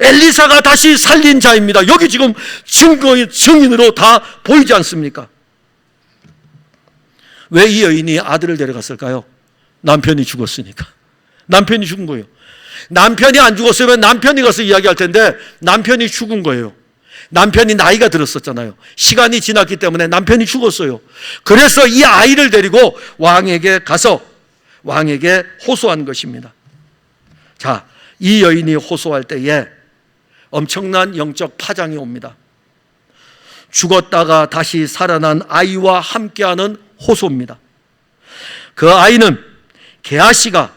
엘리사가 다시 살린 자입니다. 여기 지금 증인으로 다 보이지 않습니까? 왜 이 여인이 아들을 데려갔을까요? 남편이 죽었으니까. 남편이 죽은 거예요. 남편이 안 죽었으면 남편이 가서 이야기할 텐데 남편이 죽은 거예요. 남편이 나이가 들었었잖아요. 시간이 지났기 때문에 남편이 죽었어요. 그래서 이 아이를 데리고 왕에게 가서 왕에게 호소한 것입니다. 자, 이 여인이 호소할 때에 엄청난 영적 파장이 옵니다. 죽었다가 다시 살아난 아이와 함께하는 호소입니다. 그 아이는 게하시가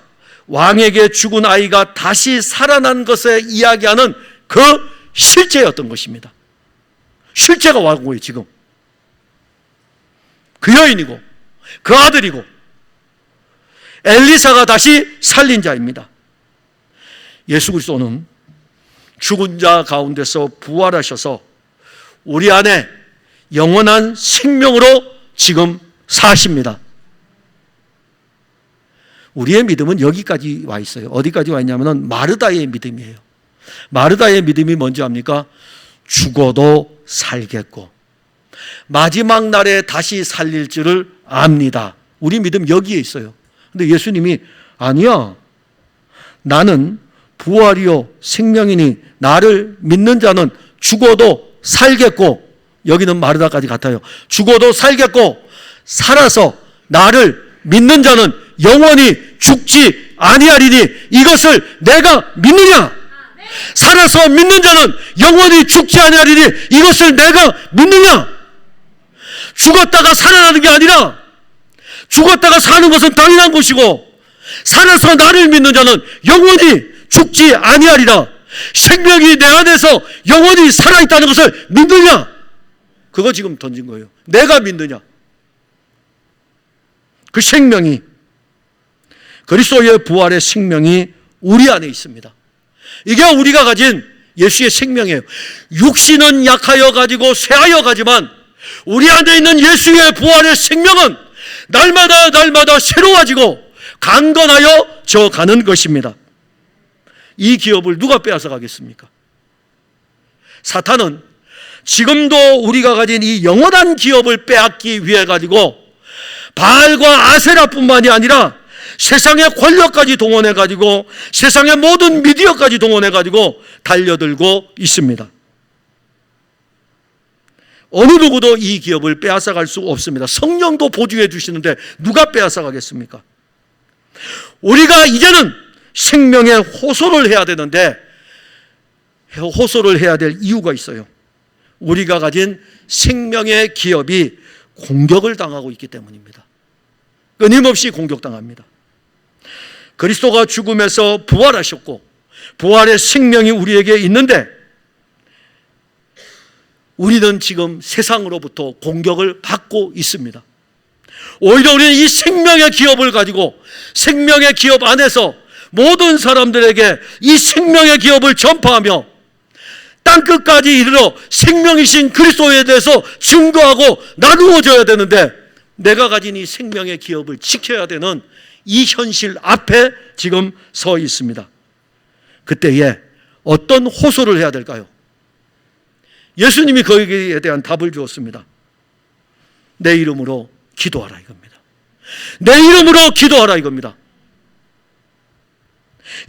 왕에게 죽은 아이가 다시 살아난 것에 이야기하는 그 실제였던 것입니다. 실제가 온 거예요, 지금. 그 여인이고 그 아들이고 엘리사가 다시 살린 자입니다. 예수 그리스도는 죽은 자 가운데서 부활하셔서 우리 안에 영원한 생명으로 지금 사십니다. 우리의 믿음은 여기까지 와 있어요. 어디까지 와 있냐면 마르다의 믿음이에요. 마르다의 믿음이 뭔지 압니까? 죽어도 살겠고 마지막 날에 다시 살릴 줄을 압니다. 우리 믿음 여기에 있어요. 근데 예수님이 아니야. 나는 부활이요 생명이니 나를 믿는 자는 죽어도 살겠고, 여기는 마르다까지 같아요. 죽어도 살겠고 살아서 나를 믿는 자는 영원히 죽지 아니하리니 이것을 내가 믿느냐? 살아서 믿는 자는 영원히 죽지 아니하리니 이것을 내가 믿느냐? 죽었다가 살아나는 게 아니라 죽었다가 사는 것은 당연한 것이고 살아서 나를 믿는 자는 영원히 죽지 아니하리라. 생명이 내 안에서 영원히 살아있다는 것을 믿느냐? 그거 지금 던진 거예요. 내가 믿느냐? 그 생명이, 그리스도의 부활의 생명이 우리 안에 있습니다. 이게 우리가 가진 예수의 생명이에요. 육신은 약하여 가지고 쇠하여 가지만 우리 안에 있는 예수의 부활의 생명은 날마다 새로워지고 강건하여 져 가는 것입니다. 이 기업을 누가 빼앗아 가겠습니까? 사탄은 지금도 우리가 가진 이 영원한 기업을 빼앗기 위해 가지고 바알과 아세라뿐만이 아니라 세상의 권력까지 동원해 가지고 세상의 모든 미디어까지 동원해 가지고 달려들고 있습니다. 어느 누구도 이 기업을 빼앗아 갈 수 없습니다. 성령도 보증해 주시는데 누가 빼앗아 가겠습니까? 우리가 이제는 생명에 호소를 해야 되는데 호소를 해야 될 이유가 있어요. 우리가 가진 생명의 기업이 공격을 당하고 있기 때문입니다. 끊임없이 공격당합니다. 그리스도가 죽음에서 부활하셨고 부활의 생명이 우리에게 있는데 우리는 지금 세상으로부터 공격을 받고 있습니다. 오히려 우리는 이 생명의 기업을 가지고 생명의 기업 안에서 모든 사람들에게 이 생명의 기업을 전파하며 땅끝까지 이르러 생명이신 그리스도에 대해서 증거하고 나누어져야 되는데 내가 가진 이 생명의 기업을 지켜야 되는 이 현실 앞에 지금 서 있습니다. 그때에 어떤 호소를 해야 될까요? 예수님이 거기에 대한 답을 주었습니다. 내 이름으로 기도하라 이겁니다. 내 이름으로 기도하라 이겁니다.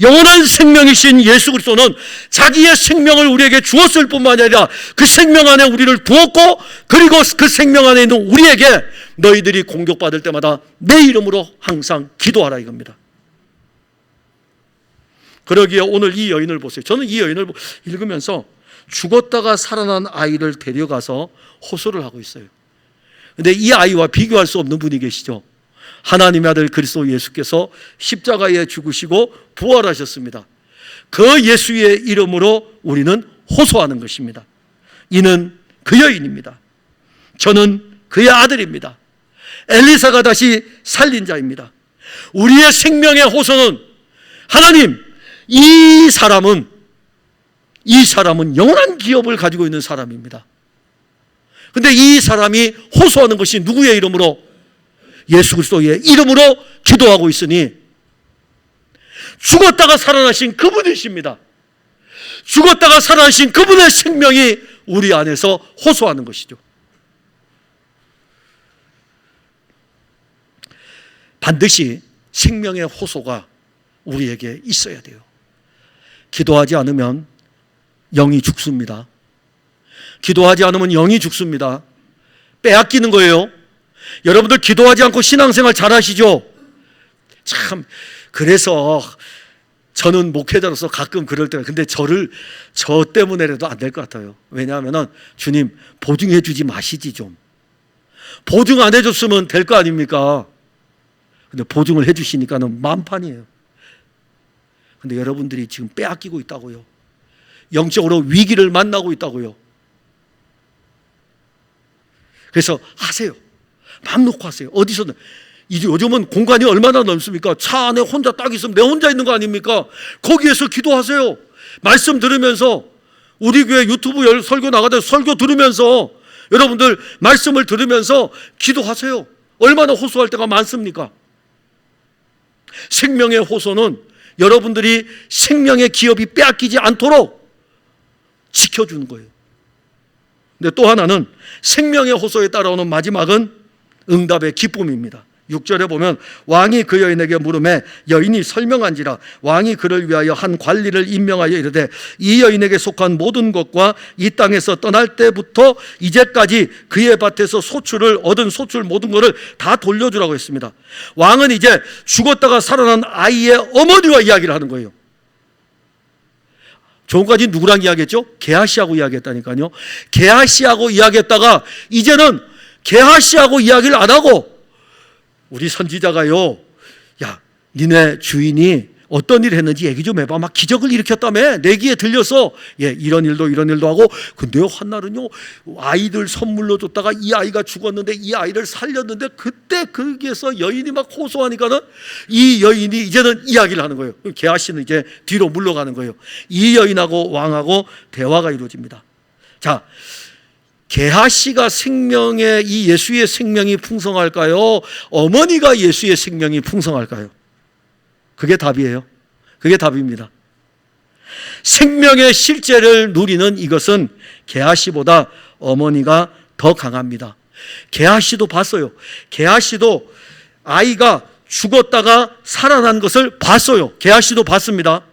영원한 생명이신 예수 그리스도는 자기의 생명을 우리에게 주었을 뿐만 아니라 그 생명 안에 우리를 두었고 그리고 그 생명 안에 있는 우리에게 너희들이 공격받을 때마다 내 이름으로 항상 기도하라 이겁니다. 그러기에 오늘 이 여인을 보세요. 저는 이 여인을 읽으면서 죽었다가 살아난 아이를 데려가서 호소를 하고 있어요. 그런데 이 아이와 비교할 수 없는 분이 계시죠. 하나님의 아들 그리스도 예수께서 십자가에 죽으시고 부활하셨습니다. 그 예수의 이름으로 우리는 호소하는 것입니다. 이는 그 여인입니다. 저는 그의 아들입니다. 엘리사가 다시 살린 자입니다. 우리의 생명의 호소는 하나님, 이 사람은 영원한 기업을 가지고 있는 사람입니다. 그런데 이 사람이 호소하는 것이 누구의 이름으로? 예수 그리스도의 이름으로 기도하고 있으니 죽었다가 살아나신 그분이십니다. 죽었다가 살아나신 그분의 생명이 우리 안에서 호소하는 것이죠. 반드시 생명의 호소가 우리에게 있어야 돼요. 기도하지 않으면 영이 죽습니다. 기도하지 않으면 영이 죽습니다. 빼앗기는 거예요. 여러분들 기도하지 않고 신앙생활 잘하시죠? 참, 그래서 저는 목회자로서 가끔 그럴 때가, 근데 저 때문에라도 안 될 것 같아요. 왜냐하면 주님 보증해 주지 마시지 좀. 보증 안 해줬으면 될 거 아닙니까? 근데 보증을 해 주시니까는 만판이에요. 근데 여러분들이 지금 빼앗기고 있다고요. 영적으로 위기를 만나고 있다고요. 그래서 하세요. 마음 놓고 하세요. 어디서든. 이제 요즘은 공간이 얼마나 넓습니까? 차 안에 혼자 딱 있으면 내 혼자 있는 거 아닙니까? 거기에서 기도하세요. 말씀 들으면서, 우리 교회 유튜브 설교 나가다 설교 들으면서, 여러분들 말씀을 들으면서 기도하세요. 얼마나 호소할 때가 많습니까? 생명의 호소는 여러분들이 생명의 기업이 빼앗기지 않도록 지켜주는 거예요. 근데 또 하나는 생명의 호소에 따라오는 마지막은 응답의 기쁨입니다. 6절에 보면 왕이 그 여인에게 물음에 여인이 설명한지라 왕이 그를 위하여 한 관리를 임명하여 이르되 이 여인에게 속한 모든 것과 이 땅에서 떠날 때부터 이제까지 그의 밭에서 소출을 얻은 소출 모든 것을 다 돌려주라고 했습니다. 왕은 이제 죽었다가 살아난 아이의 어머니와 이야기를 하는 거예요. 조금까지 누구랑 이야기했죠? 게하시하고 이야기했다니까요. 게하시하고 이야기했다가 이제는 게하시하고 이야기를 안 하고 우리 선지자가요, 야, 니네 주인이 어떤 일을 했는지 얘기 좀 해봐. 막 기적을 일으켰다며. 내 귀에 들려서 이런 일도 하고, 근데요 한날은요 아이들 선물로 줬다가 이 아이가 죽었는데 이 아이를 살렸는데 그때 거기에서 여인이 막 호소하니까는 이 여인이 이제는 이야기를 하는 거예요. 게하시는 이제 뒤로 물러가는 거예요. 이 여인하고 왕하고 대화가 이루어집니다. 자, 게하시가 생명의 이 예수의 생명이 풍성할까요? 어머니가 예수의 생명이 풍성할까요? 그게 답이에요. 그게 답입니다. 생명의 실제를 누리는 이것은 게하시보다 어머니가 더 강합니다. 게하시도 봤어요. 게하시도 아이가 죽었다가 살아난 것을 봤어요. 게하시도 봤습니다.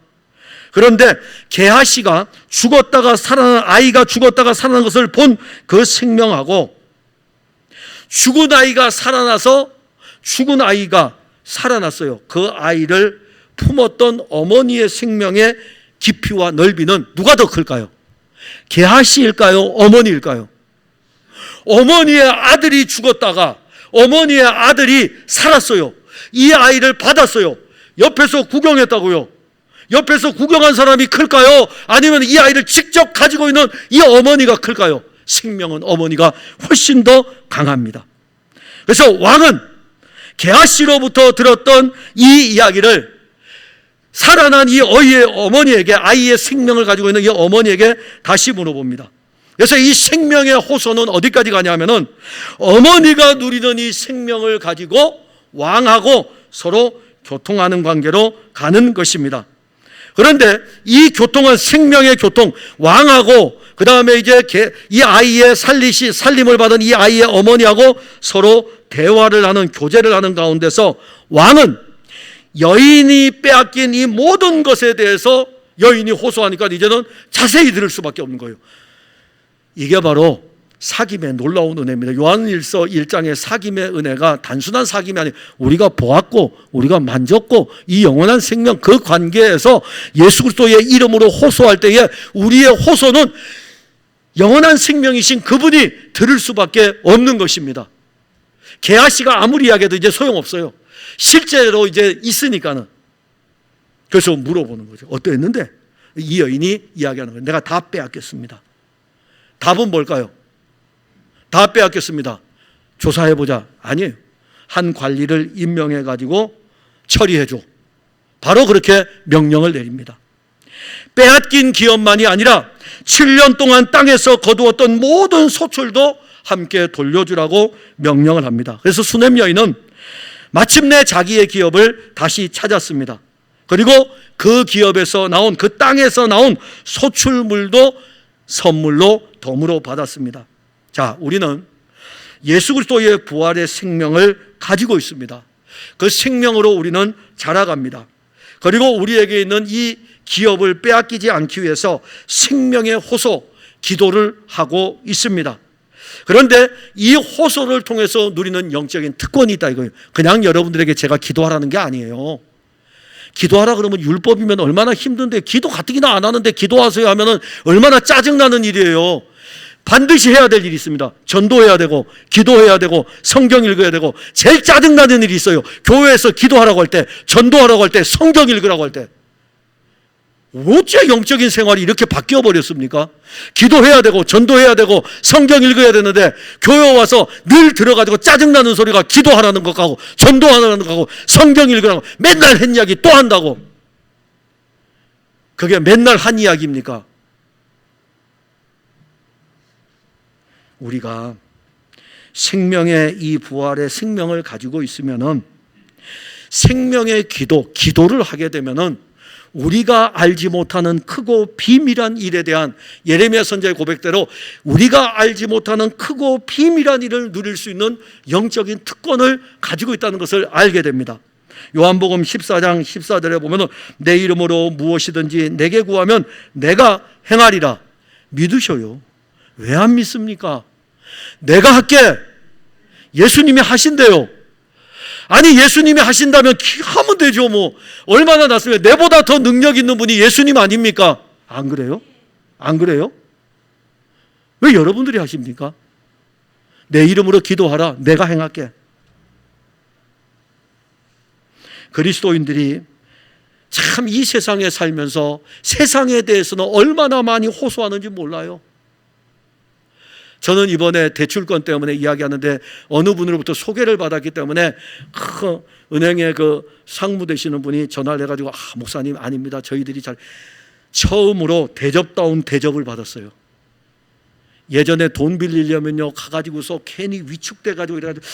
그런데 게하시가 죽었다가 살아난 아이가 죽었다가 살아난 것을 본 그 생명하고 죽은 아이가 살아나서 죽은 아이가 살아났어요. 그 아이를 품었던 어머니의 생명의 깊이와 넓이는 누가 더 클까요? 게하시일까요? 어머니일까요? 어머니의 아들이 죽었다가 어머니의 아들이 살았어요. 이 아이를 받았어요. 옆에서 구경했다고요. 옆에서 구경한 사람이 클까요? 아니면 이 아이를 직접 가지고 있는 이 어머니가 클까요? 생명은 어머니가 훨씬 더 강합니다. 그래서 왕은 게하시로부터 들었던 이 이야기를 살아난 이 어머니에게, 아이의 생명을 가지고 있는 이 어머니에게 다시 물어봅니다. 그래서 이 생명의 호소는 어디까지 가냐면은 어머니가 누리는 이 생명을 가지고 왕하고 서로 교통하는 관계로 가는 것입니다. 그런데 이 교통은 생명의 교통, 왕하고 그 다음에 이제 이 아이의 살림을 받은 이 아이의 어머니하고 서로 대화를 하는, 교제를 하는 가운데서 왕은 여인이 빼앗긴 이 모든 것에 대해서 여인이 호소하니까 이제는 자세히 들을 수밖에 없는 거예요. 이게 바로 사귐의 놀라운 은혜입니다. 요한일서 1장의 사귐의 은혜가 단순한 사귐이 아니에요. 우리가 보았고 우리가 만졌고 이 영원한 생명 그 관계에서 예수 그리스도의 이름으로 호소할 때에 우리의 호소는 영원한 생명이신 그분이 들을 수밖에 없는 것입니다. 게하시가 아무리 이야기해도 이제 소용없어요. 실제로 이제 있으니까는. 그래서 물어보는 거죠. 어떠했는데? 이 여인이 이야기하는 거예요. 내가 다 빼앗겼습니다. 답은 뭘까요? 다 빼앗겼습니다. 조사해보자. 아니에요. 한 관리를 임명해가지고 처리해줘. 바로 그렇게 명령을 내립니다. 빼앗긴 기업만이 아니라 7년 동안 땅에서 거두었던 모든 소출도 함께 돌려주라고 명령을 합니다. 그래서 수넴 여인은 마침내 자기의 기업을 다시 찾았습니다. 그리고 그 기업에서 나온, 그 땅에서 나온 소출물도 선물로 덤으로 받았습니다. 자, 우리는 예수 그리스도의 부활의 생명을 가지고 있습니다. 그 생명으로 우리는 자라갑니다. 그리고 우리에게 있는 이 기업을 빼앗기지 않기 위해서 생명의 호소, 기도를 하고 있습니다. 그런데 이 호소를 통해서 누리는 영적인 특권이 있다 이거예요. 그냥 여러분들에게 제가 기도하라는 게 아니에요. 기도하라 그러면 율법이면 얼마나 힘든데, 기도 가뜩이나 안 하는데 기도하세요 하면은 얼마나 짜증나는 일이에요. 반드시 해야 될 일이 있습니다. 전도해야 되고 기도해야 되고 성경 읽어야 되고, 제일 짜증나는 일이 있어요. 교회에서 기도하라고 할 때, 전도하라고 할 때, 성경 읽으라고 할 때. 어째 영적인 생활이 이렇게 바뀌어 버렸습니까? 기도해야 되고 전도해야 되고 성경 읽어야 되는데 교회 와서 늘 들어가지고 짜증나는 소리가 기도하라는 것 같고 전도하라는 것 같고 성경 읽으라고 맨날 한 이야기 또 한다고. 그게 맨날 한 이야기입니까? 우리가 생명의 이 부활의 생명을 가지고 있으면은 생명의 기도를 하게 되면은 우리가 알지 못하는 크고 비밀한 일에 대한 예레미야 선지자의 고백대로 우리가 알지 못하는 크고 비밀한 일을 누릴 수 있는 영적인 특권을 가지고 있다는 것을 알게 됩니다. 요한복음 14장 14절에 보면 내 이름으로 무엇이든지 내게 구하면 내가 행하리라. 믿으셔요. 왜 안 믿습니까? 내가 할게. 예수님이 하신대요. 아니 예수님이 하신다면 하면 되죠. 뭐 얼마나 낫습니까? 내보다 더 능력 있는 분이 예수님 아닙니까? 안 그래요? 안 그래요? 왜 여러분들이 하십니까? 내 이름으로 기도하라. 내가 행할게. 그리스도인들이 참 이 세상에 살면서 세상에 대해서는 얼마나 많이 호소하는지 몰라요. 저는 이번에 대출권 때문에 이야기하는데 어느 분으로부터 소개를 받았기 때문에 은행에 그 상무 되시는 분이 전화를 해가지고 목사님 아닙니다. 저희들이 처음으로 대접다운 대접을 받았어요. 예전에 돈 빌리려면요 가가지고서 괜히 위축돼가지고 이래가지고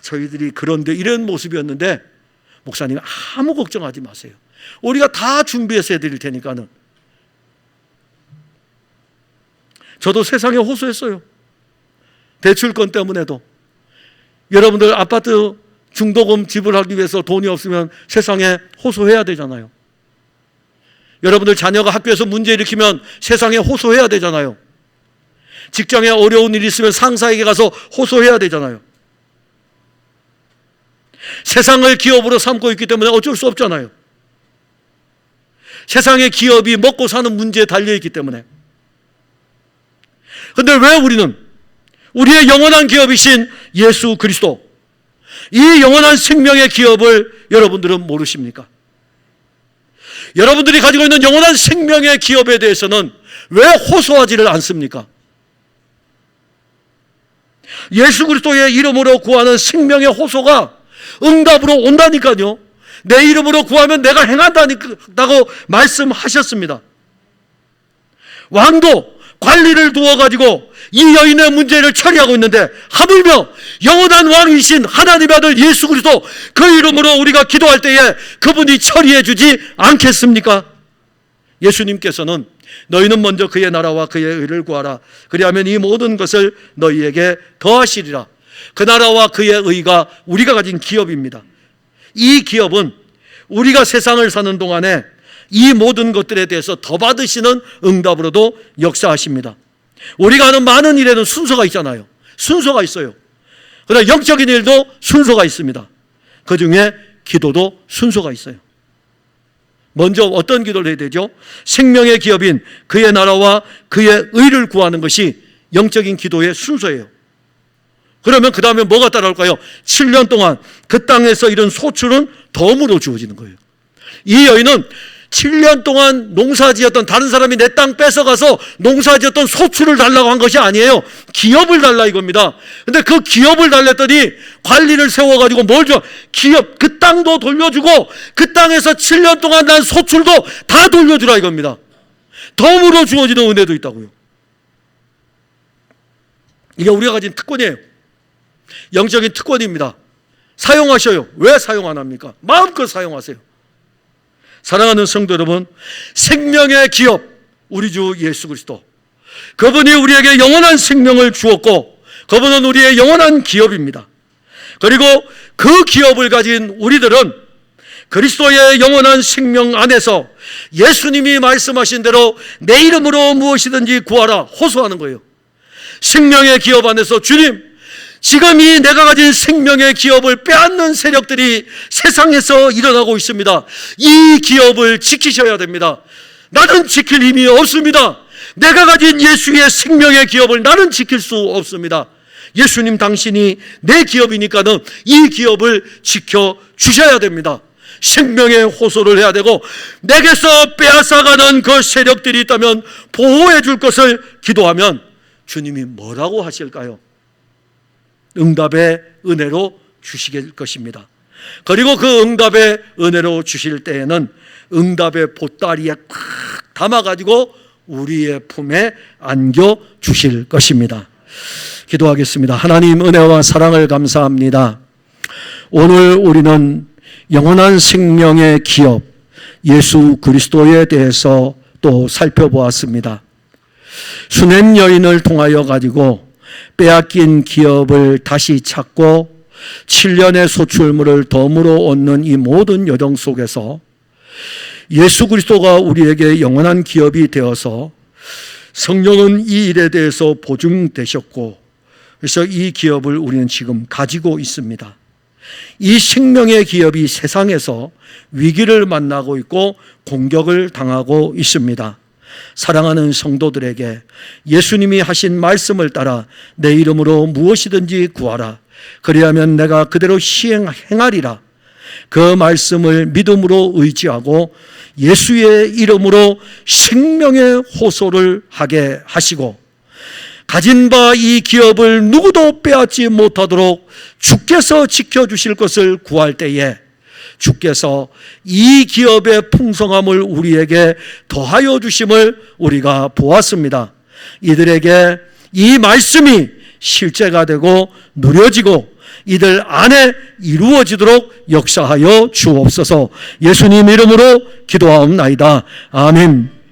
저희들이 그런데 이런 모습이었는데 목사님 아무 걱정하지 마세요. 우리가 다 준비해서 해드릴 테니까는. 저도 세상에 호소했어요. 대출권 때문에도. 여러분들 아파트 중도금 지불하기 위해서 돈이 없으면 세상에 호소해야 되잖아요. 여러분들 자녀가 학교에서 문제 일으키면 세상에 호소해야 되잖아요. 직장에 어려운 일이 있으면 상사에게 가서 호소해야 되잖아요. 세상을 기업으로 삼고 있기 때문에 어쩔 수 없잖아요. 세상의 기업이 먹고 사는 문제에 달려있기 때문에. 그런데 왜 우리는 우리의 영원한 기업이신 예수 그리스도, 이 영원한 생명의 기업을 여러분들은 모르십니까? 여러분들이 가지고 있는 영원한 생명의 기업에 대해서는 왜 호소하지를 않습니까? 예수 그리스도의 이름으로 구하는 생명의 호소가 응답으로 온다니까요. 내 이름으로 구하면 내가 행한다고 말씀하셨습니다. 왕도 관리를 두어가지고 이 여인의 문제를 처리하고 있는데 하물며 영원한 왕이신 하나님의 아들 예수 그리스도 그 이름으로 우리가 기도할 때에 그분이 처리해 주지 않겠습니까? 예수님께서는 너희는 먼저 그의 나라와 그의 의를 구하라. 그리하면 이 모든 것을 너희에게 더하시리라. 그 나라와 그의 의가 우리가 가진 기업입니다. 이 기업은 우리가 세상을 사는 동안에 이 모든 것들에 대해서 더 받으시는 응답으로도 역사하십니다. 우리가 하는 많은 일에는 순서가 있잖아요. 순서가 있어요. 그러나 영적인 일도 순서가 있습니다. 그 중에 기도도 순서가 있어요. 먼저 어떤 기도를 해야 되죠? 생명의 기업인 그의 나라와 그의 의를 구하는 것이 영적인 기도의 순서예요. 그러면 그 다음에 뭐가 따라올까요? 7년 동안 그 땅에서 이룬 소출은 덤으로 주어지는 거예요. 이 여인은 7년 동안 농사지었던, 다른 사람이 내 땅 뺏어가서 농사지었던 소출을 달라고 한 것이 아니에요. 기업을 달라 이겁니다. 근데 그 기업을 달랬더니 관리를 세워가지고 뭘 줘? 기업, 그 땅도 돌려주고 그 땅에서 7년 동안 난 소출도 다 돌려주라 이겁니다. 덤으로 주어지는 은혜도 있다고요. 이게 우리가 가진 특권이에요. 영적인 특권입니다. 사용하셔요. 왜 사용 안 합니까? 마음껏 사용하세요. 사랑하는 성도 여러분, 생명의 기업 우리 주 예수 그리스도, 그분이 우리에게 영원한 생명을 주었고 그분은 우리의 영원한 기업입니다. 그리고 그 기업을 가진 우리들은 그리스도의 영원한 생명 안에서 예수님이 말씀하신 대로 내 이름으로 무엇이든지 구하라 호소하는 거예요. 생명의 기업 안에서 주님, 지금 이 내가 가진 생명의 기업을 빼앗는 세력들이 세상에서 일어나고 있습니다. 이 기업을 지키셔야 됩니다. 나는 지킬 힘이 없습니다. 내가 가진 예수의 생명의 기업을 나는 지킬 수 없습니다. 예수님 당신이 내 기업이니까는 이 기업을 지켜주셔야 됩니다. 생명의 호소를 해야 되고, 내게서 빼앗아가는 그 세력들이 있다면 보호해 줄 것을 기도하면 주님이 뭐라고 하실까요? 응답의 은혜로 주실 것입니다. 그리고 그 응답의 은혜로 주실 때에는 응답의 보따리에 꽉 담아가지고 우리의 품에 안겨 주실 것입니다. 기도하겠습니다. 하나님, 은혜와 사랑을 감사합니다. 오늘 우리는 영원한 생명의 기업 예수 그리스도에 대해서 또 살펴보았습니다. 수냄 여인을 통하여 가지고 빼앗긴 기업을 다시 찾고 7년의 소출물을 덤으로 얻는 이 모든 여정 속에서 예수 그리스도가 우리에게 영원한 기업이 되어서 성령은 이 일에 대해서 보증되셨고, 그래서 이 기업을 우리는 지금 가지고 있습니다. 이 생명의 기업이 세상에서 위기를 만나고 있고 공격을 당하고 있습니다. 사랑하는 성도들에게 예수님이 하신 말씀을 따라 내 이름으로 무엇이든지 구하라. 그리하면 내가 그대로 행하리라. 그 말씀을 믿음으로 의지하고 예수의 이름으로 생명의 호소를 하게 하시고, 가진 바 이 기업을 누구도 빼앗지 못하도록 주께서 지켜주실 것을 구할 때에 주께서 이 기업의 풍성함을 우리에게 더하여 주심을 우리가 보았습니다. 이들에게 이 말씀이 실제가 되고 누려지고 이들 안에 이루어지도록 역사하여 주옵소서. 예수님 이름으로 기도하옵나이다. 아멘.